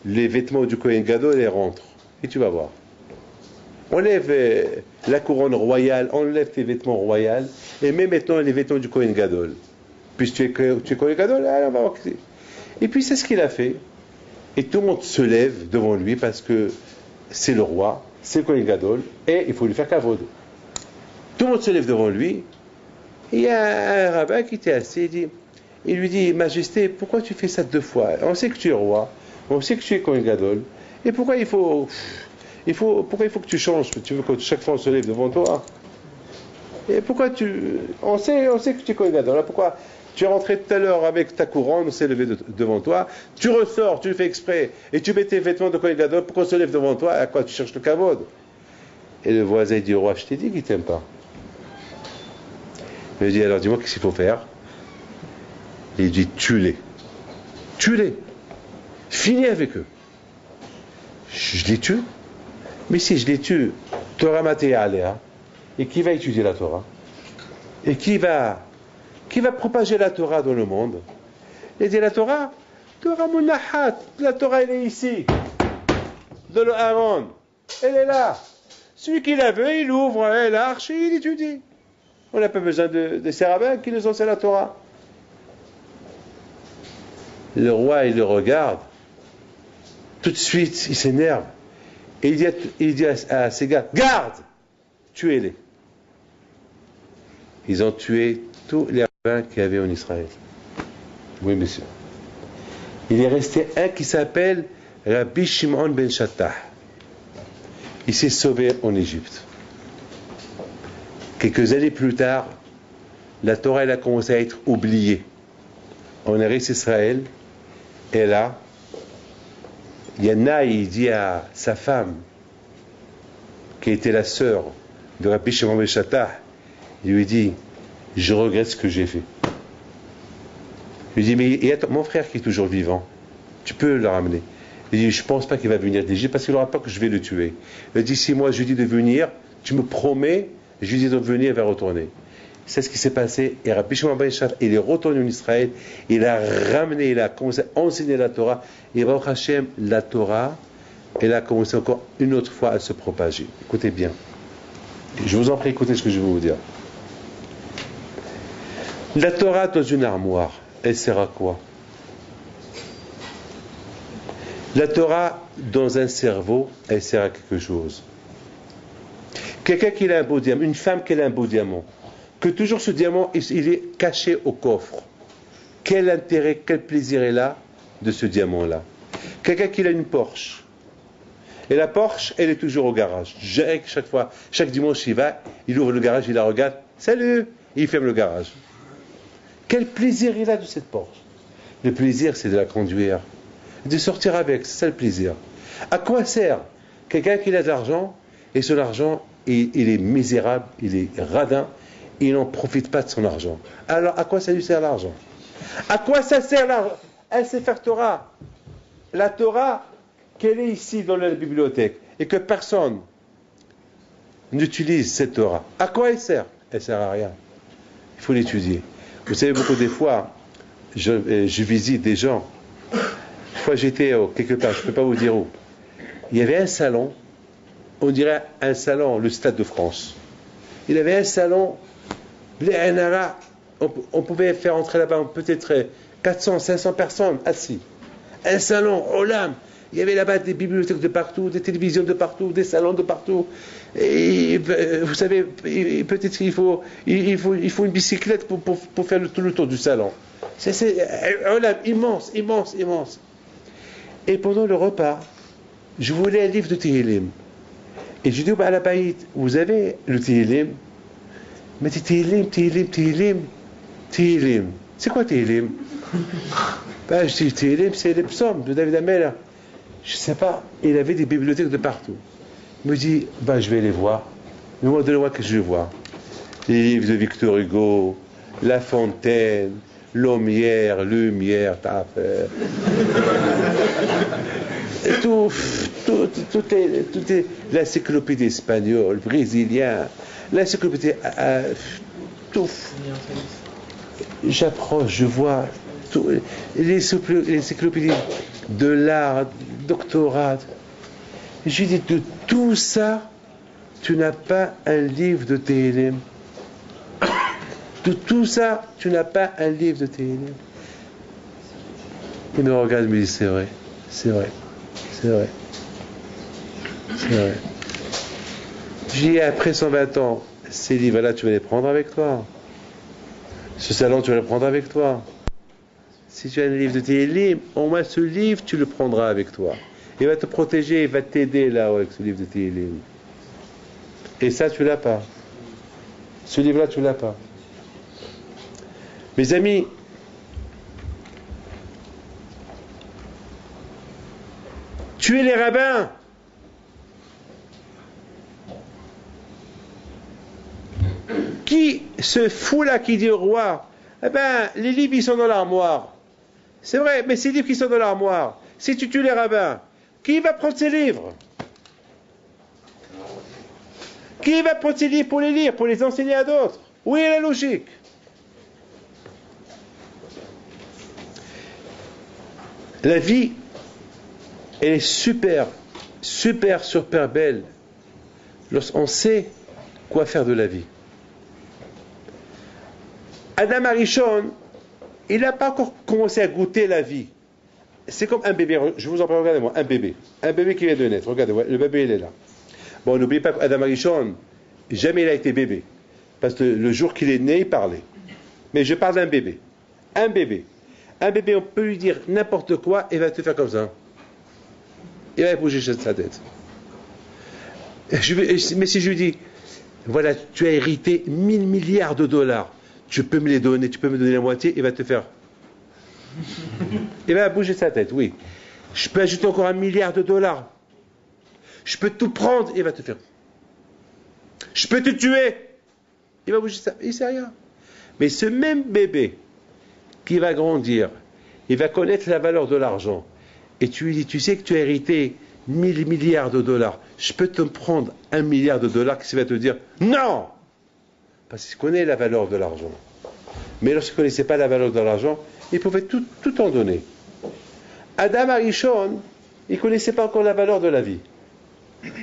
S1: les vêtements du Kohen Gadol et rentre. Et tu vas voir. Enlève la couronne royale, enlève tes vêtements royaux et mets maintenant les vêtements du Kohen Gadol. Puisque tu es Kohen Gadol, allez, on va voir. Et puis c'est ce qu'il a fait. Et tout le monde se lève devant lui parce que c'est le roi, c'est le Kohen Gadol, et il faut lui faire kavod. Tout le monde se lève devant lui. Et il y a un rabbin qui était assis, il lui dit, Majesté, pourquoi tu fais ça deux fois? On sait que tu es roi, on sait que tu es Kohen Gadol, et pourquoi il faut que tu changes? Tu veux que chaque fois on se lève devant toi? Et pourquoi on sait que tu es Kohen Gadol, alors pourquoi tu es rentré tout à l'heure avec ta couronne, on s'est levé devant toi, tu ressors, tu le fais exprès, et tu mets tes vêtements de Kohen Gadol, pourquoi on se lève devant toi? À quoi tu cherches le kavod? Et le voisin dit au roi, je t'ai dit qu'il t'aime pas. Il dit, alors dis-moi qu'est-ce qu'il faut faire? Il dit, tue-les. Tue-les. Finis avec eux. Je les tue? Mais si je les tue, Torah Matéa Aléa, et qui va étudier la Torah? Et qui va propager la Torah dans le monde? Il dit, la Torah Munahat, la Torah elle est ici, de l'Aaron, elle est là. Celui qui la veut, il ouvre l'arche et il étudie. On n'a pas besoin de ces rabbins qui nous enseignent la Torah. Le roi, il le regarde. Tout de suite, il s'énerve. Et il dit à ses gars, garde, tuez-les. Ils ont tué tous les rabbins qu'il y avait en Israël. Oui, monsieur. Il est resté un qui s'appelle Rabbi Shimon ben Shattah. Il s'est sauvé en Égypte. Quelques années plus tard, la Torah elle a commencé à être oubliée. En Eretz Israël, et là, Yanaï dit à sa femme, qui était la sœur de Rabbi Shimon ben Shattah, il lui dit, je regrette ce que j'ai fait. Il lui dit, mais il y a mon frère qui est toujours vivant, tu peux le ramener. Il dit, je ne pense pas qu'il va venir d'Égypte parce qu'il n'aura pas que je vais le tuer. Il dit, si moi je lui dis de venir, tu me promets, je lui dis de venir, il va retourner. C'est ce qui s'est passé. Et Rabbi Shimon ben Shattah, il est retourné en Israël, il a ramené, il a commencé à enseigner la Torah. Et Baruch Hashem, la Torah, elle a commencé encore une autre fois à se propager. Écoutez bien. Je vous en prie, écoutez ce que je vais vous dire. La Torah dans une armoire, elle sert à quoi? La Torah, dans un cerveau, elle sert à quelque chose. Quelqu'un qui a un beau diamant, une femme qui a un beau diamant, que toujours ce diamant, il est caché au coffre. Quel intérêt, quel plaisir est là de ce diamant-là? Quelqu'un qui a une Porsche. Et la Porsche, elle est toujours au garage. Chaque fois, chaque dimanche, il va, il ouvre le garage, il la regarde. Salut! Et il ferme le garage. Quel plaisir il a de cette Porsche? Le plaisir, c'est de la conduire. De sortir avec, c'est ça le plaisir. À quoi sert quelqu'un qui a de l'argent et son argent, il est misérable, il est radin, il n'en profite pas de son argent. Alors, à quoi ça lui sert l'argent? À quoi ça sert l'argent? Un Sefer Torah. La Torah, qu'elle est ici dans la bibliothèque et que personne n'utilise cette Torah. À quoi elle sert? Elle ne sert à rien. Il faut l'étudier. Vous savez, beaucoup des fois, je visite des gens. Une fois, j'étais quelque part, je ne peux pas vous dire où. Il y avait un salon, on dirait un salon, le Stade de France. Il y avait un salon, on pouvait faire entrer là-bas peut-être 400, 500 personnes assis. Un salon, oh l'âme. Il y avait là-bas des bibliothèques de partout, des télévisions de partout, des salons de partout. Et vous savez, peut-être qu'il faut une bicyclette pour faire tout le tour du salon. C'est oh l'âme, immense, immense, immense. Et pendant le repas, je voulais un livre de Tehillim. Et je dis au Baal Habayit, vous avez le Tehillim? Mais Tehillim, Tehillim, Tehillim, Tehillim. C'est quoi Tehillim? Ben, je dis Tehillim, c'est les psaumes de David Ameller. Je ne sais pas, il avait des bibliothèques de partout. Il me dit, ben, je vais les voir. Mais moi, de loin, que je vais voir. Les livres de Victor Hugo, La Fontaine, Lumière, t'as affaire. Tout est l'encyclopédie espagnole, brésilienne, l'encyclopédie, tout. J'approche, je vois l'encyclopédie de l'art, doctorat. J'ai dit, de tout ça, tu n'as pas un livre de Tehillim. De tout ça, tu n'as pas un livre de Tehillim. Il me regarde et me dit, c'est vrai, c'est vrai, c'est vrai, c'est vrai. J'ai dit, après 120 ans, ces livres-là, tu vas les prendre avec toi. Ce salon, tu vas le prendre avec toi. Si tu as un livre de Tehillim, au moins ce livre, tu le prendras avec toi. Il va te protéger, il va t'aider là avec ce livre de Tehillim. Et ça, tu l'as pas. Ce livre-là, tu l'as pas. Mes amis, tuez les rabbins. Qui se fout là qui dit au roi, eh ben, les livres ils sont dans l'armoire. C'est vrai, mais ces livres qui sont dans l'armoire, si tu tues les rabbins, qui va prendre ces livres? Qui va prendre ces livres pour les lire, pour les enseigner à d'autres? Où est la logique? La vie, elle est super, super, super belle lorsqu'on sait quoi faire de la vie. Adam Arishon, il n'a pas encore commencé à goûter la vie. C'est comme un bébé, je vous en parle, regardez-moi, un bébé qui vient de naître, regardez, le bébé il est là. Bon, n'oubliez pas qu'Adam Arishon, jamais il a été bébé, parce que le jour qu'il est né, il parlait. Mais je parle d'un bébé. Un bébé, on peut lui dire n'importe quoi, et il va te faire comme ça. Il va bouger sa tête. Mais si je lui dis, voilà, tu as hérité 1000 milliards de dollars, tu peux me les donner, tu peux me donner la moitié, il va te faire. Il va bouger sa tête, oui. Je peux ajouter encore 1 milliard de dollars. Je peux tout prendre, il va te faire. Je peux te tuer. Il va bouger sa tête, il ne sait rien. Mais ce même bébé qui va grandir, il va connaître la valeur de l'argent. Et tu lui dis, tu sais que tu as hérité 1000 milliards de dollars. Je peux te prendre 1 milliard de dollars, qu'est-ce qu'il va te dire? Non! Parce qu'il connaît la valeur de l'argent. Mais lorsqu'il ne connaissait pas la valeur de l'argent, il pouvait tout en donner. Adam Arishon, il ne connaissait pas encore la valeur de la vie.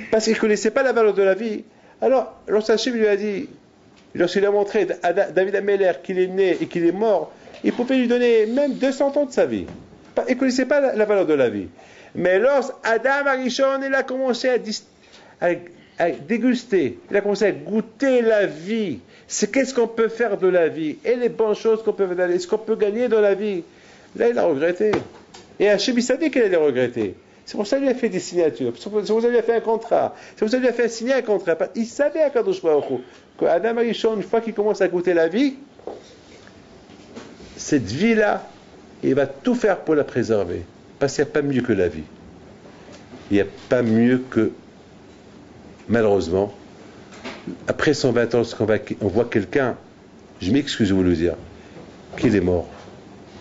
S1: Parce qu'il ne connaissait pas la valeur de la vie. Alors, lorsqu'Hachem lui a dit, lorsqu'il a montré à David Ameller qu'il est né et qu'il est mort, il pouvait lui donner même 200 ans de sa vie. Il ne connaissait pas la valeur de la vie. Mais lorsque Adam Arishon, il a commencé à déguster, il a commencé à goûter la vie. C'est qu'est-ce qu'on peut faire de la vie et les bonnes choses qu'on peut faire, est-ce qu'on peut gagner dans la vie. Là, il a regretté. Et Hachem, il savait qu'il allait regretter. C'est pour ça qu'il a fait des signatures. C'est pour ça qu'il a fait un contrat. C'est pour ça qu'il a fait signer un contrat. Il savait à Kadosh Baruch Hu que Adam Arishon, une fois qu'il commence à goûter la vie, cette vie-là, il va tout faire pour la préserver. Parce qu'il n'y a pas mieux que la vie. Il n'y a pas mieux que, malheureusement, après 120 ans, on voit quelqu'un, je m'excuse de vous le dire, qu'il est mort.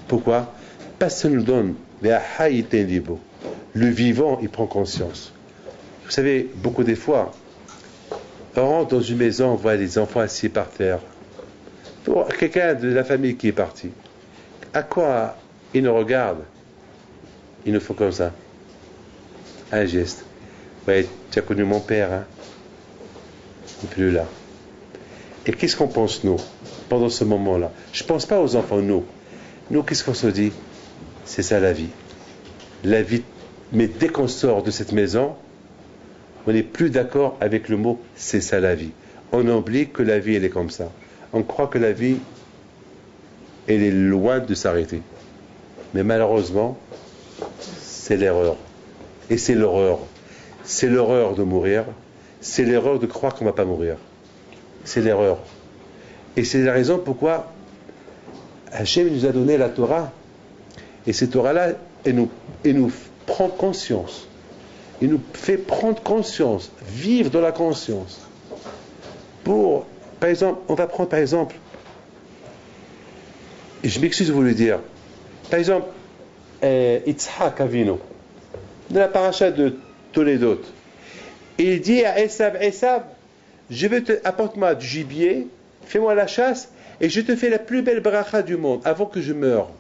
S1: Pourquoi? Parce que ça nous donne le vivant, il prend conscience. Vous savez, beaucoup des fois, on rentre dans une maison, on voit les enfants assis par terre. Pour quelqu'un de la famille qui est parti, à quoi ils nous regardent? Ils nous font comme ça. Un geste. Ouais, tu as connu mon père, hein? Il n'est plus là. Et qu'est-ce qu'on pense, nous, pendant ce moment-là? Je ne pense pas aux enfants, nous. Nous, qu'est-ce qu'on se dit? C'est ça la vie. La vie, mais dès qu'on sort de cette maison, on n'est plus d'accord avec le mot « c'est ça la vie ». On oublie que la vie, elle est comme ça. On croit que la vie, elle est loin de s'arrêter. Mais malheureusement, c'est l'erreur. Et c'est l'horreur. C'est l'horreur de mourir. C'est l'erreur de croire qu'on ne va pas mourir. C'est l'erreur. Et c'est la raison pourquoi Hachem nous a donné la Torah. Et cette Torah-là, elle nous prend conscience. Il nous fait prendre conscience, vivre dans la conscience. Par exemple, on va prendre par exemple, et je m'excuse de vous le dire, par exemple, Yitzhak Avinu, dans la paracha de Toledot, il dit à Esav, je veux apporte-moi du gibier, fais-moi la chasse, et je te fais la plus belle bracha du monde, avant que je meure.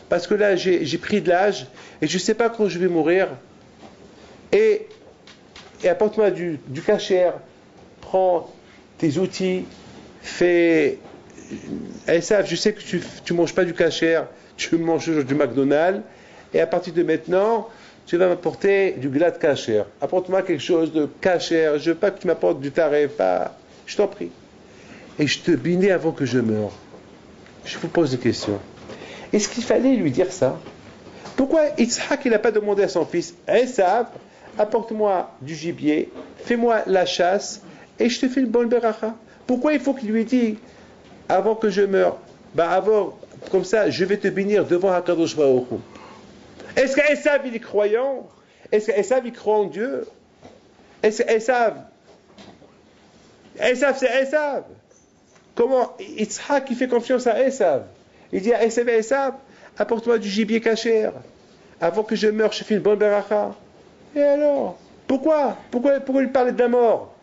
S1: Parce que là, j'ai pris de l'âge, et je ne sais pas quand je vais mourir, et apporte-moi du kasher, prends tes outils, fais... Esav, je sais que tu ne manges pas du kasher, tu manges du McDonald's, et à partir de maintenant, tu vas m'apporter du glad kasher. Apporte-moi quelque chose de kasher, je ne veux pas que tu m'apportes du taref, je t'en prie. Et je te bénis avant que je meure. Je vous pose une question. Est-ce qu'il fallait lui dire ça? Pourquoi Yitzhak, il n'a pas demandé à son fils, Esav, apporte-moi du gibier, fais-moi la chasse, et je te fais une bonne beracha? Pourquoi il faut qu'il lui dise, avant que je meure, avant, comme ça, je vais te bénir devant HaKadosh Baruch Hu? Est-ce qu'Esav, il est croyant? Est-ce qu'Esav, il croit en Dieu? Est-ce qu'Esav, c'est Esav? Comment Yitzhak, il fait confiance à Esav? Il dit à Esav, apporte-moi du gibier kasher. Avant que je meure, je fais une bonne beracha. Et alors? Pourquoi lui parler de la mort?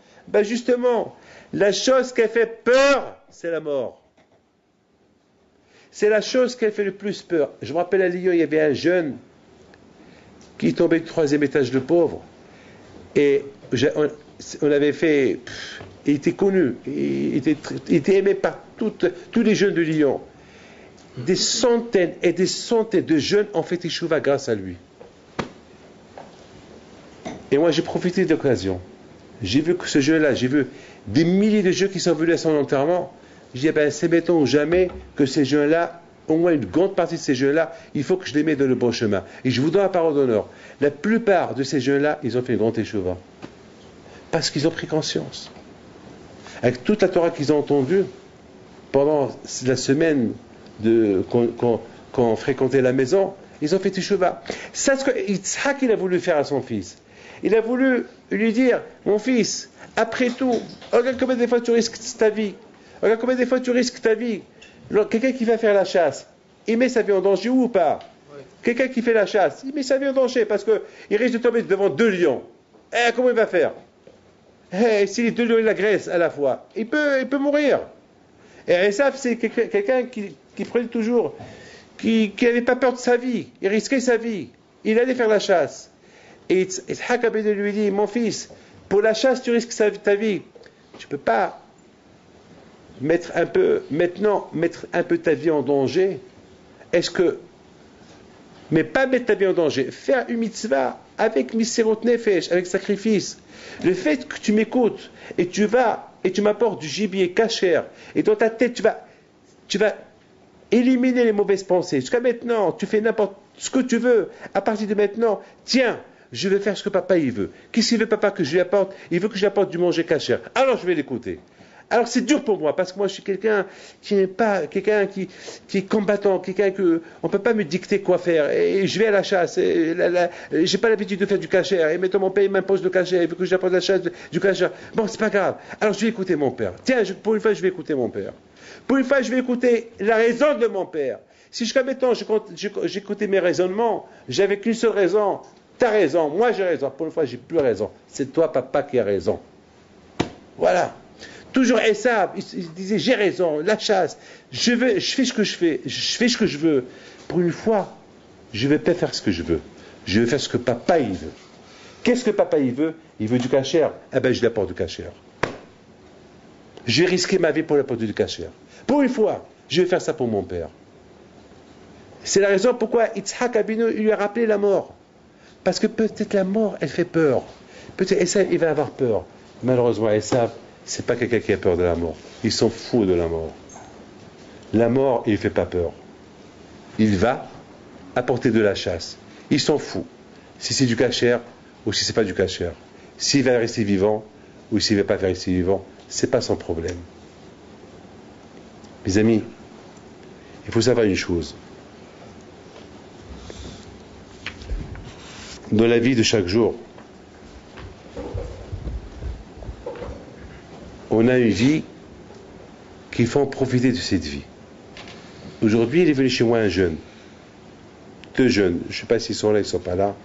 S1: Justement, la chose qui fait peur, c'est la mort. C'est la chose qui fait le plus peur. Je me rappelle à Lyon, il y avait un jeune qui est tombé du 3e étage, de pauvre. Et on avait fait... il était connu, il était aimé par tous les jeunes de Lyon. Des centaines et des centaines de jeunes ont fait teshuva grâce à lui. Et moi, j'ai profité de l'occasion. J'ai vu que ce jeune-là, j'ai vu des milliers de jeunes qui sont venus à son enterrement. Je dis, c'est maintenant ou jamais que ces jeunes-là, au moins une grande partie de ces jeunes-là, il faut que je les mette dans le bon chemin. Et je vous donne la parole d'honneur. La plupart de ces jeunes-là, ils ont fait une grande teshuva. Parce qu'ils ont pris conscience. Avec toute la Torah qu'ils ont entendue, pendant la semaine qu'on fréquentait la maison, ils ont fait teshuva. C'est ce que Yitzhak, il a voulu faire à son fils. Il a voulu lui dire, mon fils, après tout, regarde combien de fois tu risques ta vie. Regarde combien de fois tu risques ta vie. Quelqu'un qui va faire la chasse, il met sa vie en danger ou pas? Oui. Quelqu'un qui fait la chasse, il met sa vie en danger parce qu'il risque de tomber devant 2 lions. Comment il va faire? Si les 2 lions il agressent à la fois, il peut mourir. Et Esav, c'est quelqu'un qui prenait toujours, qui n'avait pas peur de sa vie, il risquait sa vie, il allait faire la chasse. Et Yitzhak lui dit, mon fils, pour la chasse tu risques ta vie, tu ne peux pas mettre un peu ta vie en danger. Est-ce que Mais pas mettre ta vie en danger. Faire une mitzvah avec misérot nefesh, avec sacrifice. Le fait que tu m'écoutes et tu vas et tu m'apportes du gibier kasher et dans ta tête tu vas éliminer les mauvaises pensées. Jusqu'à maintenant, tu fais n'importe ce que tu veux. À partir de maintenant, tiens, je vais faire ce que papa il veut. Qu'est-ce qu'il veut papa que je lui apporte? Il veut que je lui apporte du manger kasher. Alors je vais l'écouter. Alors c'est dur pour moi, parce que moi je suis quelqu'un qui n'est pas, quelqu'un qui est combattant, quelqu'un que on ne peut pas me dicter quoi faire. Et je vais à la chasse, j'ai pas l'habitude de faire du kasher, et maintenant mon père il m'impose le kasher, il veut que j'apporte la chasse du kasher. Bon, c'est pas grave. Alors je vais écouter mon père. Tiens, pour une fois je vais écouter mon père. Pour une fois je vais écouter la raison de mon père. Si jusqu'à maintenant j'écoutais mes raisonnements, j'avais qu'une seule raison, t'as raison, moi j'ai raison. Pour une fois j'ai plus raison. C'est toi papa qui as raison. Voilà. Toujours Esav, il disait j'ai raison, la chasse, je fais ce que je fais, je fais ce que je veux. Pour une fois, je ne vais pas faire ce que je veux. Je vais faire ce que papa il veut. Qu'est-ce que papa il veut? Il veut du kasher. Eh bien, je lui apporte du kasher. Je vais risquer ma vie pour lui apporter du kasher. Pour une fois, je vais faire ça pour mon père. C'est la raison pourquoi Yitzhak Abinu lui a rappelé la mort. Parce que peut-être la mort, elle fait peur. Peut-être Esav, il va avoir peur. Malheureusement, Esav, c'est pas quelqu'un qui a peur de la mort. Ils sont fous de la mort. La mort, il ne fait pas peur. Il va apporter de la chasse. Ils sont fous. Si c'est du kasher ou si c'est pas du kasher. S'il va rester vivant ou s'il ne va pas rester vivant, c'est pas son problème. Mes amis, il faut savoir une chose. Dans la vie de chaque jour, on a une vie qu'il faut en profiter de cette vie. Aujourd'hui, il est venu chez moi un jeune. 2 jeunes. Je ne sais pas s'ils sont là, ils ne sont pas là.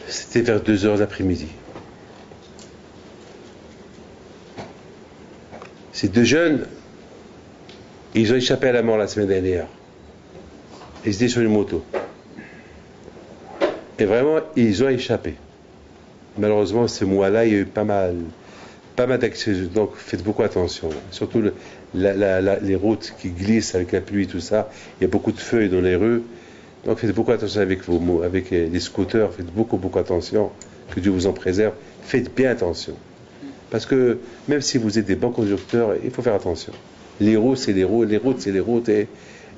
S1: C'était vers 2h l'après-midi. Ces 2 jeunes, ils ont échappé à la mort la semaine dernière. Ils étaient sur une moto. Et vraiment, ils ont échappé. Malheureusement, ce mois-là, il y a eu pas mal d'accidents, donc faites beaucoup attention. Surtout les routes qui glissent avec la pluie, tout ça. Il y a beaucoup de feuilles dans les rues. Donc faites beaucoup attention avec les scooters, faites beaucoup attention. Que Dieu vous en préserve. Faites bien attention. Parce que même si vous êtes des bons conducteurs, il faut faire attention. Les routes, c'est les routes, les routes, c'est les routes, et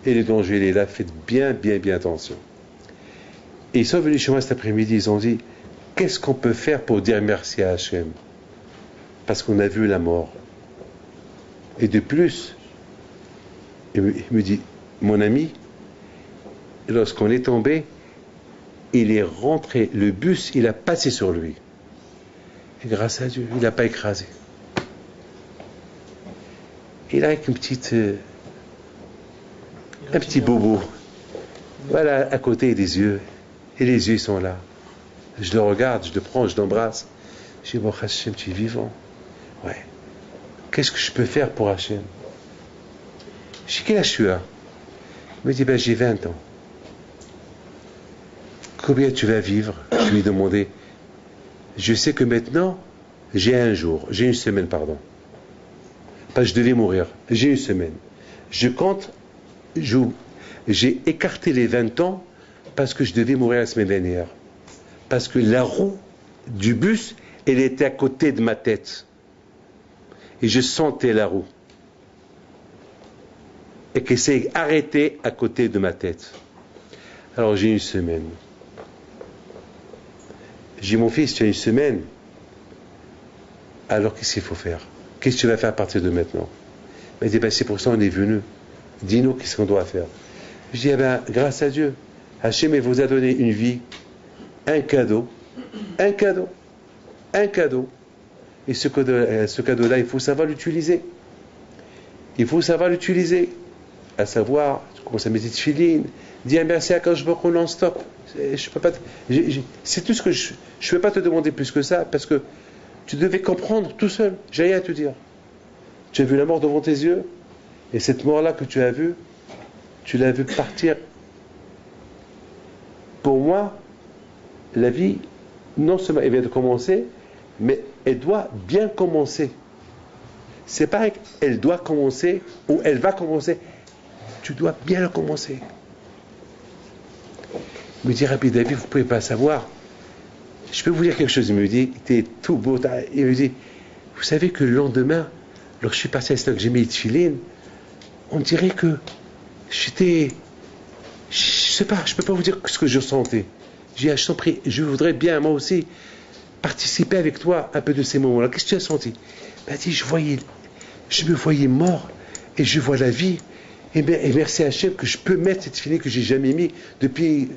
S1: les dangers, il est là. Faites bien attention. Et ils sont venus chez moi cet après-midi, ils ont dit, qu'est-ce qu'on peut faire pour dire merci à Hachem? Parce qu'on a vu la mort. Et de plus, il me dit, mon ami, lorsqu'on est tombé, il est rentré, le bus, il a passé sur lui. Et grâce à Dieu, il n'a pas écrasé. Il a avec un petit bobo. Voilà, à côté des yeux. Et les yeux sont là. Je le regarde, je le prends, je l'embrasse. Je dis, bon, Hachem, tu es vivant. Ouais. Qu'est-ce que je peux faire pour Hachem? Je dis, quel âge tu as? Il me dit, ben, j'ai 20 ans. Combien tu vas vivre? Je lui ai demandé. Je sais que maintenant, j'ai une semaine, pardon. Parce que je devais mourir. J'ai une semaine. Je compte, j'ai écarté les 20 ans parce que je devais mourir la semaine dernière. Parce que la roue du bus, elle était à côté de ma tête. Et je sentais la roue. Et qu'elle s'est arrêtée à côté de ma tête. Alors j'ai une semaine. J'ai dit, mon fils, tu as une semaine. Alors qu'est-ce qu'il faut faire? Qu'est-ce que tu vas faire à partir de maintenant? Il m'a dit, ben, c'est pour ça qu'on est venu. Dis-nous qu'est-ce qu'on doit faire. Je dis, eh ben, grâce à Dieu, Hachem vous a donné une vie, un cadeau. Et ce cadeau-là, il faut savoir l'utiliser. À savoir, tu commences à mettre des tefilines, dire merci à Kadosh Baruch Hu non-stop. C'est tout ce que je ne peux pas te demander plus que ça, parce que tu devais comprendre tout seul. J'ai rien à te dire. Tu as vu la mort devant tes yeux, et cette mort-là que tu as vue, tu l'as vue partir. Pour moi, la vie, non seulement elle vient de commencer, mais elle doit bien commencer. C'est pas elle doit commencer ou elle va commencer. tu dois bien le commencer. Il me dit, Rabbi David, vous ne pouvez pas savoir. Je peux vous dire quelque chose. Il me dit, t'es tout beau. Il me dit, vous savez que le lendemain, lorsque je suis parti à ce que j'ai mis le tefilin, on dirait que j'étais, je sais pas, je peux pas vous dire ce que je sentais. J'ai dit, je t'en prie, je voudrais bien, moi aussi, participer avec toi un peu de ces moments-là. Qu'est-ce que tu as senti? Il m'a dit, je me voyais mort et je vois la vie. Et merci à Hachem que je peux mettre cette tefilin que j'ai jamais mis depuis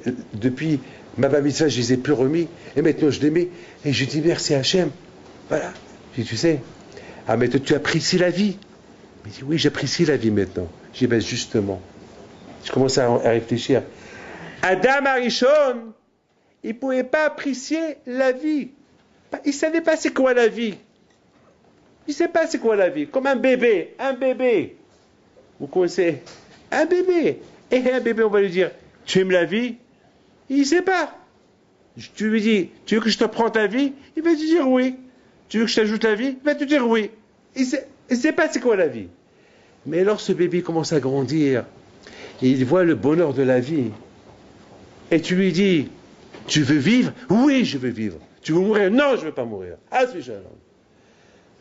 S1: ma bar mitzvah, je les ai plus remis et maintenant je les mets et je dis merci à Hachem. Voilà. Je dis, tu sais, ah mais tu apprécies la vie. Il dit oui, j'apprécie la vie maintenant. Je dis ben justement, je commence à réfléchir. Adam Arishon, il ne pouvait pas apprécier la vie. Il ne savait pas c'est quoi la vie. Il ne sait pas c'est quoi la vie. Comme un bébé. Vous connaissez un bébé. Et un bébé, on va lui dire, tu aimes la vie? Il ne sait pas. Tu lui dis, tu veux que je te prends ta vie? Il va te dire oui. Tu veux que je t'ajoute la vie? Il va te dire oui. Il ne sait pas c'est quoi la vie. Mais alors ce bébé commence à grandir. Et il voit le bonheur de la vie. Et tu lui dis, tu veux vivre? Oui, je veux vivre. Tu veux mourir? Non, je ne veux pas mourir. Ah, c'est jalon.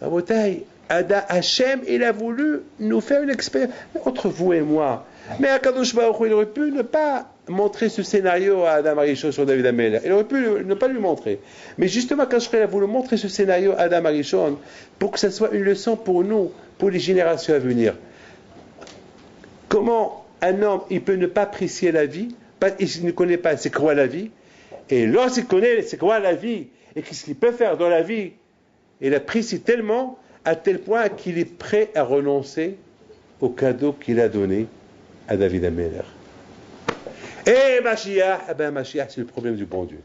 S1: La bataille, Hachem, il a voulu nous faire une expérience entre vous et moi. Mais Akadosh Baruch Hu, il aurait pu ne pas montrer ce scénario à Adam Arishon sur David Amelech. Il aurait pu ne pas lui montrer. Mais justement, quand je a voulu montrer ce scénario à Adam Arishon, pour que ça soit une leçon pour nous, pour les générations à venir. Comment un homme, il peut ne pas apprécier la vie, il ne connaît pas c'est quoi la vie, et lorsqu'il connaît c'est quoi la vie, et qu'est-ce qu'il peut faire dans la vie, il apprécie tellement, à tel point qu'il est prêt à renoncer au cadeau qu'il a donné à David Amelech. Et Mashiach, Mashiach, c'est le problème du bon Dieu.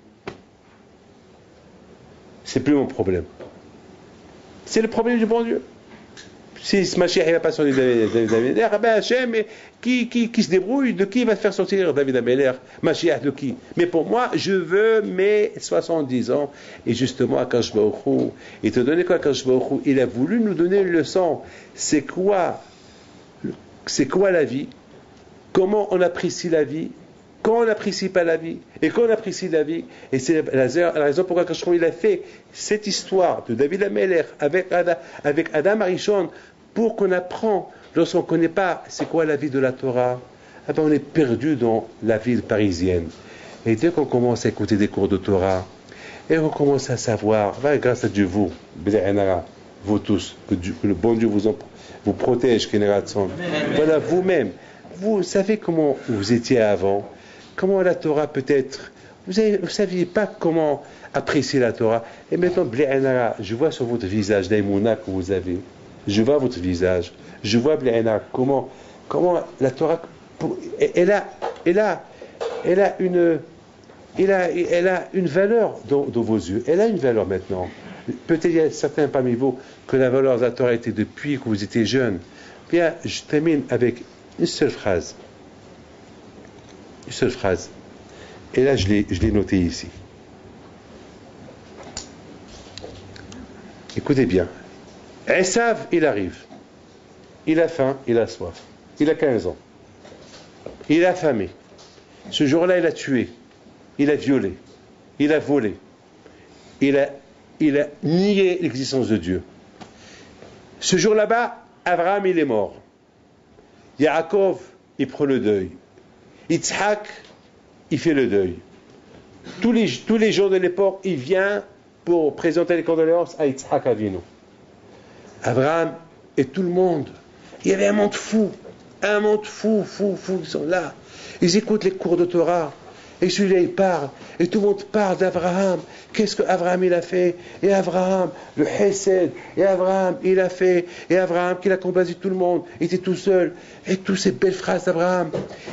S1: C'est plus mon problème. C'est le problème du bon Dieu. Si ce Mashiach ne va pas sortir David Amelech, Hachem, qui se débrouille, de qui va faire sortir David Amelech? Mashiach de qui? Mais pour moi, je veux mes 70 ans. Et justement, Akadosh Baruch Hu, il te donnait quoi, Akadosh Baruch Hu? Il a voulu nous donner une leçon. C'est quoi la vie? Comment on apprécie la vie? Quand on n'apprécie pas la vie, et quand on apprécie la vie, et c'est la raison pourquoi Akadosh Baruch Hu, il a fait cette histoire de David Amelech avec Adam Arishon, pour qu'on apprend, lorsqu'on ne connaît pas c'est quoi la vie de la Torah, on est perdu dans la ville parisienne. Et dès qu'on commence à écouter des cours de Torah, et on commence à savoir, grâce à Dieu, vous tous, que le bon Dieu vous protège, voilà, vous-même, vous savez comment vous étiez avant, comment la Torah peut être, vous ne saviez pas comment apprécier la Torah, et maintenant, je vois sur votre visage l'aïmouna que vous avez, je vois votre visage, je vois comment la Torah, elle a une valeur dans vos yeux, elle a une valeur maintenant. Peut-être il y a certains parmi vous que la valeur de la Torah était depuis que vous étiez jeune. Bien, je termine avec une seule phrase. Une seule phrase. Et là, je l'ai noté ici. Écoutez bien. Esav, il arrive. Il a faim, il a soif. Il a 15 ans. Il est affamé. Ce jour-là, il a tué. Il a violé. Il a volé. Il a nié l'existence de Dieu. Ce jour là-bas, Abraham, il est mort. Yaakov, il prend le deuil. Yitzhak, il fait le deuil. Tous les jours de l'époque, il vient pour présenter les condoléances à Yitzhak Avinu. Abraham et tout le monde. Il y avait un monde fou, ils sont là. Ils écoutent les cours de Torah. Et celui-là, il parle. Et tout le monde parle d'Abraham. Qu'est-ce qu'Abraham, il a fait? Et Abraham, le Hesed. Et Abraham, il a fait. Et Abraham, qui a combattu tout le monde. Il était tout seul. Et toutes ces belles phrases d'Abraham.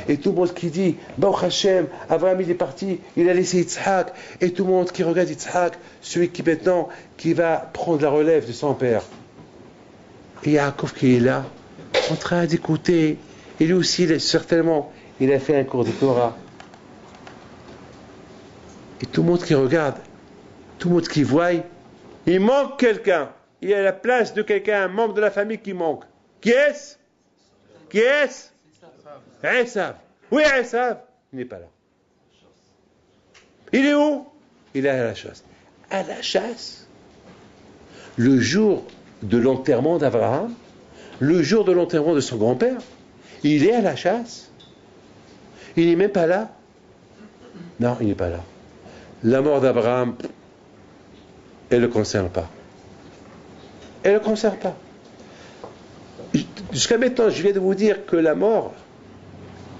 S1: Et tout le monde qui dit, Baruch Hashem, Abraham, il est parti. Il a laissé Yitzhak. Et tout le monde qui regarde Yitzhak, celui qui maintenant, qui va prendre la relève de son père. Et Yaakov qui est là, en train d'écouter. Et lui aussi, certainement, il a fait un cours de Torah. Et tout le monde qui regarde, tout le monde qui voit, il manque quelqu'un. Il y a la place de quelqu'un, un membre de la famille qui manque. Qui est-ce? Qui est-ce? Esav. Oui, Esav. Il n'est pas là. Il est où? Il est à la chasse. À la chasse. Le jour de l'enterrement d'Abraham, le jour de l'enterrement de son grand-père, il est à la chasse. Il n'est même pas là. Non, il n'est pas là. La mort d'Abraham, elle ne le concerne pas. Elle ne le concerne pas. Jusqu'à maintenant, je viens de vous dire que la mort,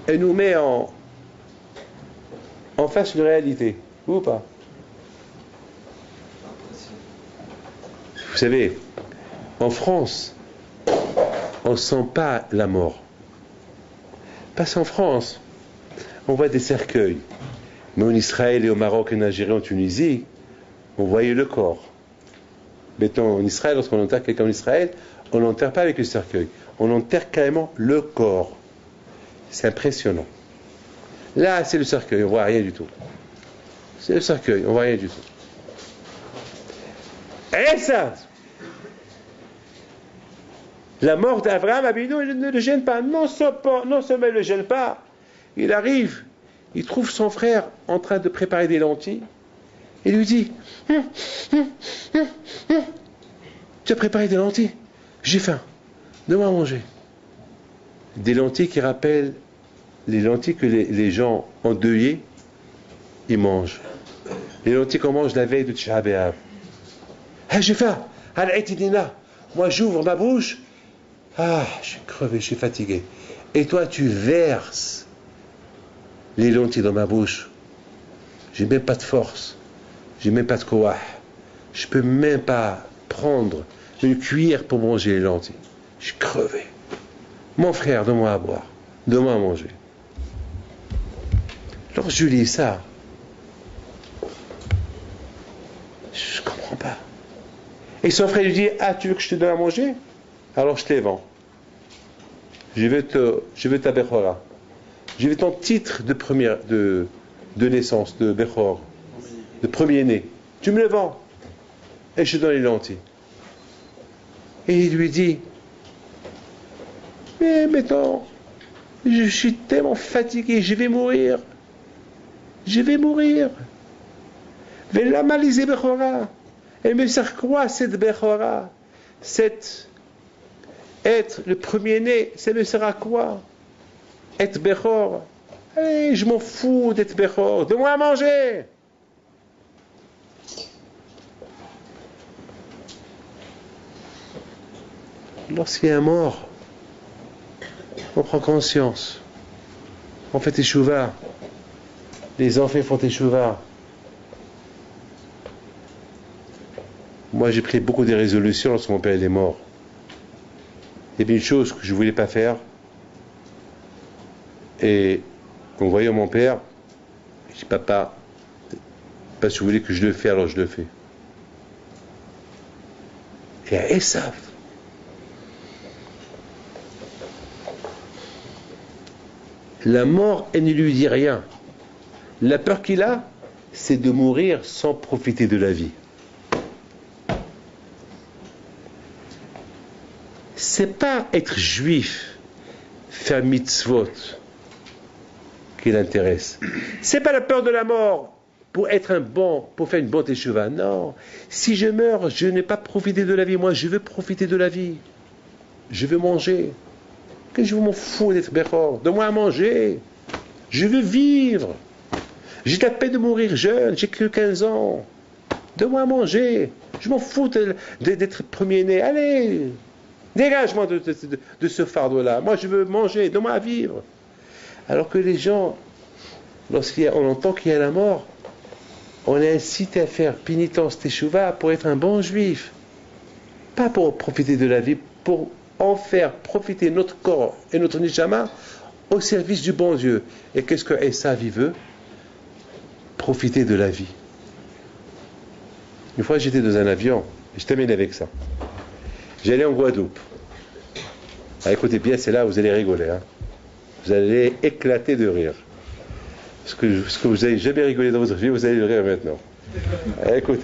S1: elle nous met en face de réalité. Ou pas? Vous savez, en France, on ne sent pas la mort. Parce qu'en France, on voit des cercueils. Mais en Israël et au Maroc, en Algérie, en Tunisie, on voyait le corps. Mettons, en Israël, lorsqu'on enterre quelqu'un en Israël, on n'enterre pas avec le cercueil. On enterre carrément le corps. C'est impressionnant. Là, c'est le cercueil, on ne voit rien du tout. C'est le cercueil, on ne voit rien du tout. Et ça, la mort d'Abraham Abinu, il ne le gêne pas. Non seulement il ne le gêne pas, il arrive, il trouve son frère en train de préparer des lentilles, et lui dit, tu as préparé des lentilles? J'ai faim, donne-moi à manger. Des lentilles qui rappellent les lentilles que les gens endeuillés, ils mangent. Les lentilles qu'on mange la veille de Tisha B'Av. Hey, j'ai faim, moi j'ouvre ma bouche, je suis crevé, je suis fatigué. Et toi tu verses les lentilles dans ma bouche. J'ai même pas de force, j'ai même pas de koah. Je peux même pas prendre une cuillère pour manger les lentilles. Je suis crevé. Mon frère, donne-moi à boire, donne-moi à manger. Alors je lis ça, je comprends pas. Et son frère lui dit, tu veux que je te donne à manger? Alors je te les vends. Je veux ta Bechora. Je veux ton titre de naissance, de Bechor, de premier-né. Tu me le vends. Et je te donne les lentilles. Et il lui dit, mais maintenant, je suis tellement fatigué, je vais mourir. Je vais mourir. Velama lisez Bechora. Elle me sert quoi cette Bechora? Être le premier-né, ça me sert à quoi? Être Bechor. Allez, je m'en fous d'être Bechor. Donne-moi à manger. Lorsqu'il y a un mort, on prend conscience. On fait teshuva. Les enfants font teshuva. Moi, j'ai pris beaucoup de résolutions lorsque mon père est mort. Il y avait une chose que je ne voulais pas faire. Et en voyant mon père, je dis, papa, parce que vous voulez que je le fasse, alors je le fais. Et à Esav, la mort, elle ne lui dit rien. La peur qu'il a, c'est de mourir sans profiter de la vie. C'est pas être juif, faire mitzvot qui l'intéresse. C'est pas la peur de la mort pour faire une bonne teshuva. Non. Si je meurs, je n'ai pas profité de la vie. Moi, je veux profiter de la vie. Je veux manger. Que je m'en fous d'être Bechor. Donne-moi à manger. Je veux vivre. J'ai la peine de mourir jeune. J'ai que 15 ans. Donne-moi à manger. Je m'en fous d'être premier-né. Allez. Dégage-moi de ce fardeau-là. Moi, je veux manger. Donne-moi à vivre. Alors que les gens, on entend qu'il y a la mort, on est incité à faire pénitence teshuva pour être un bon juif. Pas pour profiter de la vie, pour en faire profiter notre corps et notre neshama au service du bon Dieu. Et qu'est-ce que Esav veut? Profiter de la vie. Une fois, j'étais dans un avion, et je termine avec ça. J'allais en Guadeloupe. Écoutez bien, c'est là où vous allez rigoler. Vous allez éclater de rire. Ce que vous n'avez jamais rigolé dans votre vie, vous allez le rire maintenant. Écoutez.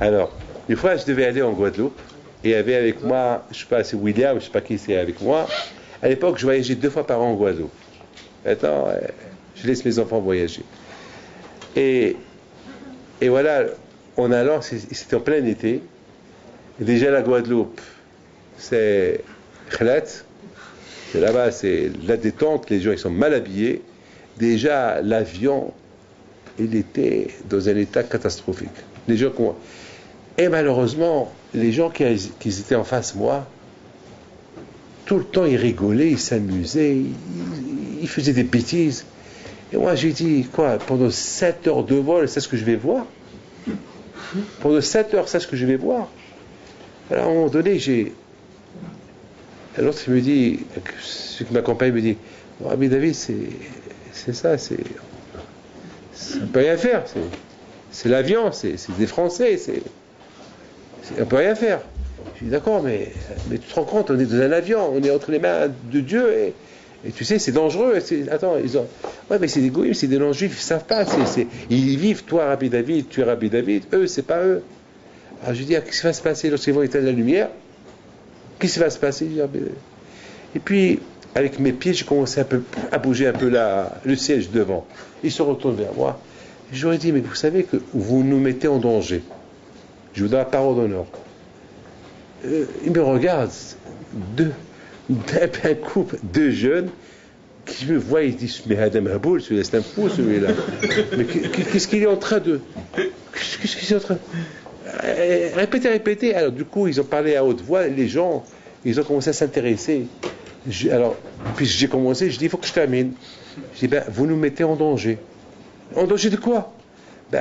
S1: Alors, une fois, je devais aller en Guadeloupe, et il y avait avec moi, je ne sais pas, c'est William, je ne sais pas qui c'est avec moi, À l'époque, je voyageais 2 fois par an en Guadeloupe. Maintenant, je laisse mes enfants voyager. Et voilà, en allant, c'était en plein été. Et déjà la Guadeloupe, c'est khlat. Et là-bas, c'est la détente, les gens ils sont mal habillés. Déjà, l'avion, il était dans un état catastrophique. Les gens, et malheureusement, les gens qui étaient en face de moi, tout le temps, ils rigolaient, ils s'amusaient, ils faisaient des bêtises. Et moi, j'ai dit, quoi, pendant 7 heures de vol, c'est ce que je vais voir? Pendant 7 heures, c'est ce que je vais voir? Alors, à un moment donné, l'autre, il me dit, celui qui m'accompagne me dit, oh, mais David, c'est ça, on ne peut rien faire. C'est l'avion, c'est des Français, on ne peut rien faire. Je dis, d'accord, mais tu te rends compte, on est dans un avion, on est entre les mains de Dieu, et tu sais, c'est dangereux. Attends, ouais, mais c'est des goïms, c'est des non-juifs, ils ne savent pas. Ils vivent, toi, Rabbi David, tu es Rabbi David, eux, c'est pas eux. Alors je dis, qu'est-ce qui va se passer lorsqu'ils vont éteindre la lumière? Qu'est-ce qui va se passer? Et puis, avec mes pieds, j'ai commencé à bouger un peu le siège devant. Ils se retournent vers moi. J'aurais dit, mais vous savez que vous nous mettez en danger. Je vous donne la parole d'honneur. Ils me regardent, un couple de jeunes qui me voient, ils disent, mais Adam Haboul, c'est un fou celui-là. Mais qu'est-ce qu'il est en train de... Qu'est-ce qu'il est en train de... Répétez. Alors du coup, ils ont parlé à haute voix, les gens, ils ont commencé à s'intéresser. Alors, puis j'ai commencé, je dis, il faut que je termine. Je dis, vous nous mettez en danger. En danger de quoi?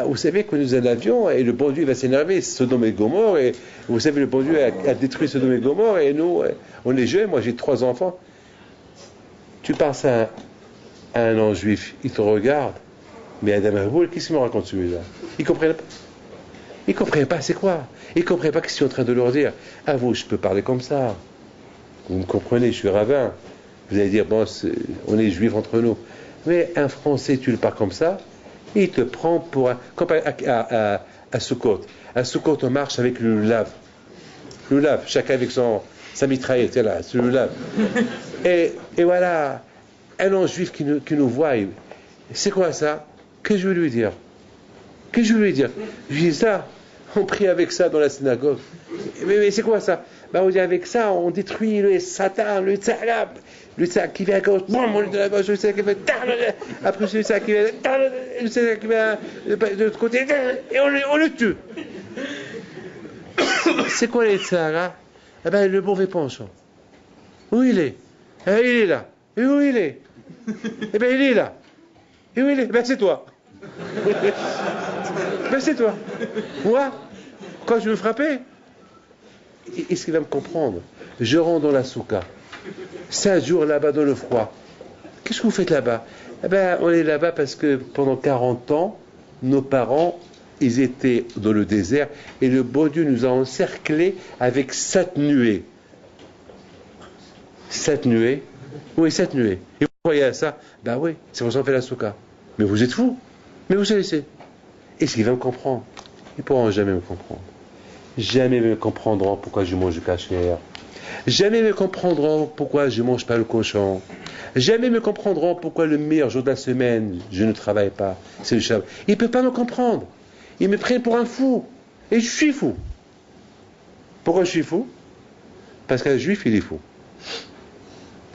S1: Vous savez qu'on nous a un avion et le bon Dieu va s'énerver, Sodome et Gomorre, et vous savez, le bon Dieu a détruit Sodome et Gomorre, et nous, on est jeunes, moi j'ai 3 enfants. Tu penses à un non-juif, il te regarde, mais Adam Haboul, qu'est-ce qu'il me raconte celui-là? Il ne comprennent pas. Ils ne comprennent pas, c'est quoi? Ils ne comprennent pas ce que je suis en train de leur dire. À vous, je peux parler comme ça. Vous me comprenez, je suis rabbin. Vous allez dire, bon, on est juifs entre nous. Mais un Français, tu le parles comme ça, il te prend pour un... Comme à Sukkot. À Sukkot, on marche avec le lulav. Le lulav, chacun avec sa mitraillette, c'est là, c'est le lulav. Et voilà, un non-juif qui nous voit, c'est quoi ça? Qu'est-ce que je veux lui dire? Qu'est-ce que je veux lui dire? Je dis ça, on prie avec ça dans la synagogue. Mais c'est quoi ça? On dit avec ça, on détruit le Satan, le Tzalab, le Tzalab qui vient à gauche, on lui donne à gauche, le Tzalab qui vient, après le Tzalab qui vient, le Tzalab qui vient de l'autre côté, et on le tue. C'est quoi les Tzalab? Le mauvais penchant. Où il est? Il est là. Et où il est? Il est là. Et où il est? C'est toi. C'est toi. Moi, quand je veux frapper, est-ce qu'il va me comprendre? Je rentre dans la souka. 5 jours là-bas dans le froid. Qu'est-ce que vous faites là-bas? On est là-bas parce que pendant 40 ans, nos parents, ils étaient dans le désert et le bon Dieu nous a encerclés avec 7 nuées. 7 nuées? Oui, 7 nuées. Et vous voyez ça? Oui, c'est pour ça qu'on fait la souka. Mais vous êtes fous. Mais vous savez, est-ce qu'il va me comprendre? Ils ne pourront jamais me comprendre. Jamais me comprendront pourquoi je mange du kasher. Jamais me comprendront pourquoi je ne mange pas le cochon. Jamais me comprendront pourquoi le meilleur jour de la semaine, je ne travaille pas. C'est le Shabbat. Ils ne peuvent pas me comprendre. Ils me prennent pour un fou. Et je suis fou. Pourquoi je suis fou? Parce qu'un juif, il est fou.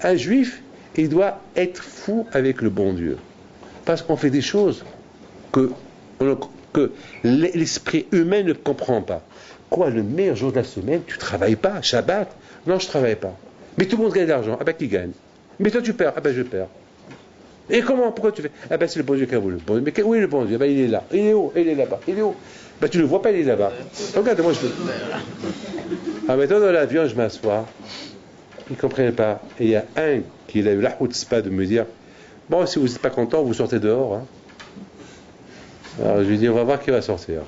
S1: Un juif, il doit être fou avec le bon Dieu. Parce qu'on fait des choses que l'esprit humain ne comprend pas. Quoi, le meilleur jour de la semaine, tu ne travailles pas, Shabbat? Non, je ne travaille pas. Mais tout le monde gagne de l'argent. Qui gagne? Mais toi, tu perds. Je perds. Et comment? Pourquoi tu fais? C'est le bon Dieu qui a voulu. Mais où est le bon Dieu? Il est là. Il est où? Il est là-bas. Il est où? Tu ne le vois pas, il est là-bas. Regarde, moi, je peux... Maintenant, dans l'avion, je m'assois. Ils ne comprennent pas. Et il y a un qui a eu la chutzpah de me dire, bon, si vous n'êtes pas content, vous sortez dehors. Hein. Alors, je lui dis, on va voir qui va sortir.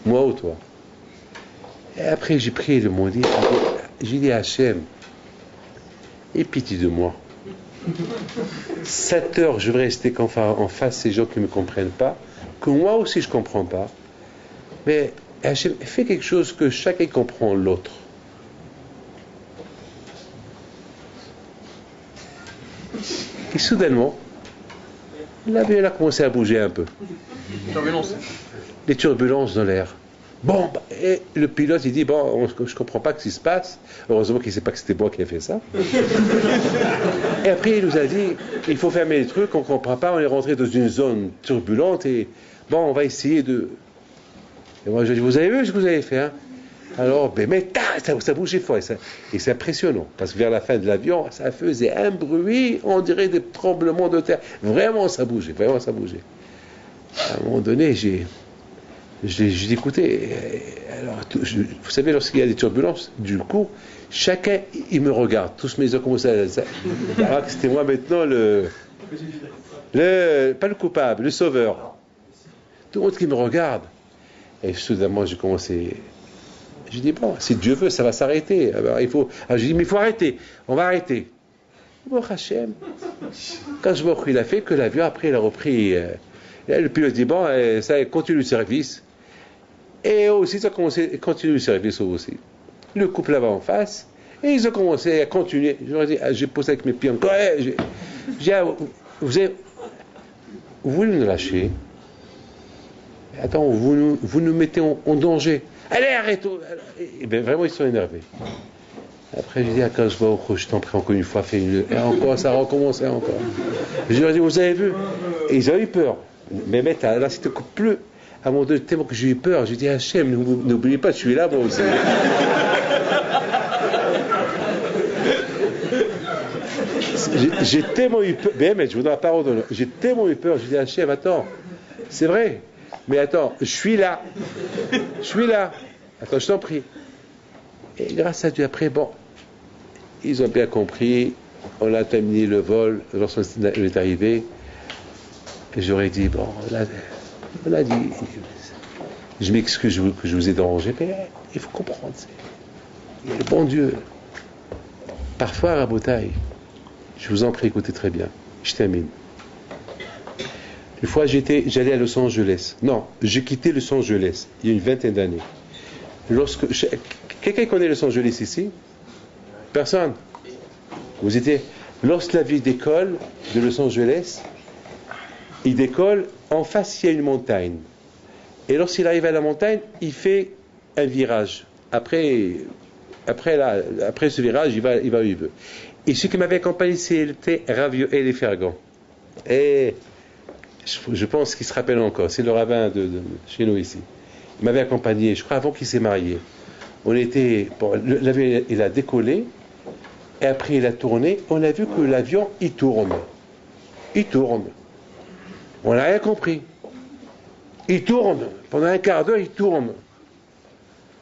S1: Moi ou toi? Et après, j'ai prié le monde. J'ai dit à Hachem, aie pitié de moi. 7 heures, je vais rester en face de ces gens qui ne me comprennent pas, que moi aussi je ne comprends pas. Mais Hachem, fais quelque chose que chacun comprend l'autre. Et soudainement, l'avion a commencé à bouger un peu.
S3: Turbulence.
S1: Les turbulences dans l'air. Bon, et le pilote, il dit, bon, je ne comprends pas ce qui se passe. Heureusement qu'il ne sait pas que c'était moi qui ai fait ça. Et après, il nous a dit, il faut fermer les trucs, on ne comprend pas, on est rentré dans une zone turbulente et bon, on va essayer de... Et moi, je dis, vous avez vu ce que vous avez fait, hein? Alors, mais ça bougeait fort. Et c'est impressionnant, parce que vers la fin de l'avion, ça faisait un bruit, on dirait des tremblements de terre. Vraiment, ça bougeait, vraiment, ça bougeait. À un moment donné, j'ai dit, écoutez, alors, vous savez, lorsqu'il y a des turbulences, du coup, chacun, il me regarde. Tous mes yeux commencent à... Alors que c'était moi maintenant pas le coupable, le sauveur. Tout le monde qui me regarde. Et soudainement, j'ai commencé... Je dis, bon, si Dieu veut, ça va s'arrêter. Alors, je dis, mais il faut arrêter. On va arrêter. Bon, Hachem. Quand je vois qu'il a fait, que l'avion, après, il a repris... le pilote dit, bon, ça continue le service. Et aussi, ça a commencé à continuer le service aussi. Le couple là-bas en face, et ils ont commencé à continuer. J'aurais dit, j'ai posé avec mes pieds encore. J'ai dit, vous voulez nous lâcher? Attends, vous nous mettez en danger. Allez, arrête! Et bien, vraiment, ils sont énervés. Après, j'ai dit, quand je vois au croche, je t'en prie encore une fois, et encore, ça a recommencé encore. Je leur ai dit, vous avez vu? Et ils ont eu peur. Mais là, c'était plus. À mon donné, tellement que j'ai eu peur, j'ai dit, Hachem, n'oubliez pas, je suis là, moi aussi. J'ai tellement eu peur, mais je vous donne la parole d'honneur. J'ai tellement eu peur, j'ai dit, Hachem, attends, c'est vrai, mais attends, je suis là. Attends, je t'en prie. Et grâce à Dieu, après, bon, ils ont bien compris, on a terminé le vol, lorsqu'on est arrivé, et j'aurais dit, bon, là, on a dit, je m'excuse que je vous ai dérangé, mais il faut comprendre, il y a le bon Dieu. Parfois, Rabotaï, je vous en prie, écoutez très bien, je termine. Une fois, j'allais à Los Angeles. Non, j'ai quitté Los Angeles, il y a une vingtaine d'années. Quelqu'un connaît Los Angeles ici? Personne? Vous étiez... Lorsque l'avion décolle de Los Angeles, il décolle, en face, il y a une montagne. Et lorsqu'il arrive à la montagne, il fait un virage. Après ce virage, il va où il veut. Et ce qui m'avait accompagné, c'était Rav Yoel Fergan. Et je pense qu'il se rappelle encore. C'est le rabbin de chez nous ici. Il m'avait accompagné, je crois, avant qu'il s'est marié. On était... Bon, l'avion, il a décollé. Et après, il a tourné. On a vu que l'avion, il tourne. On n'a rien compris. Il tourne. Pendant un quart d'heure, il tourne.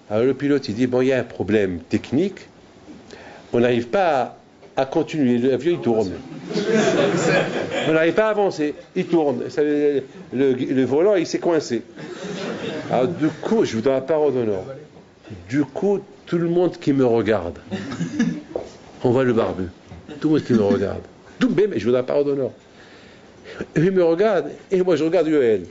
S1: Alors le pilote, il dit, bon, il y a un problème technique. On n'arrive pas à continuer. L'avion, il tourne. On n'arrive pas à avancer. Il tourne. Le volant, il s'est coincé. Alors du coup, je vous donne la parole d'honneur. Du coup, tout le monde qui me regarde, on voit le barbu. Tout le monde qui me regarde. Mais je vous donne la parole d'honneur. Il me regarde, et moi je regarde Yoel.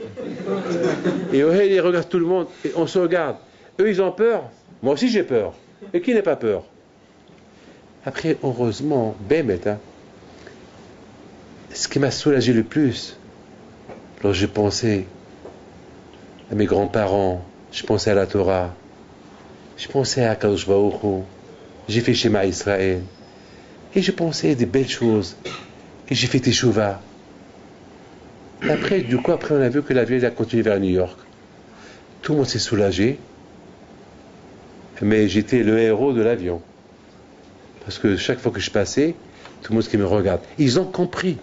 S1: Et Yoel, il regarde tout le monde, et on se regarde. Eux, ils ont peur. Moi aussi, j'ai peur. Et qui n'a pas peur? Après, heureusement, ce qui m'a soulagé le plus, lorsque j'ai pensé à mes grands-parents, je pensais à la Torah, je pensais à Kadosh Baruch Hu, j'ai fait Shema Israël, et je pensais à des belles choses, et j'ai fait Teshuvah. Après, on a vu que l'avion a continué vers New York. Tout le monde s'est soulagé, mais j'étais le héros de l'avion. Parce que chaque fois que je passais, tout le monde qui me regarde, ils ont compris.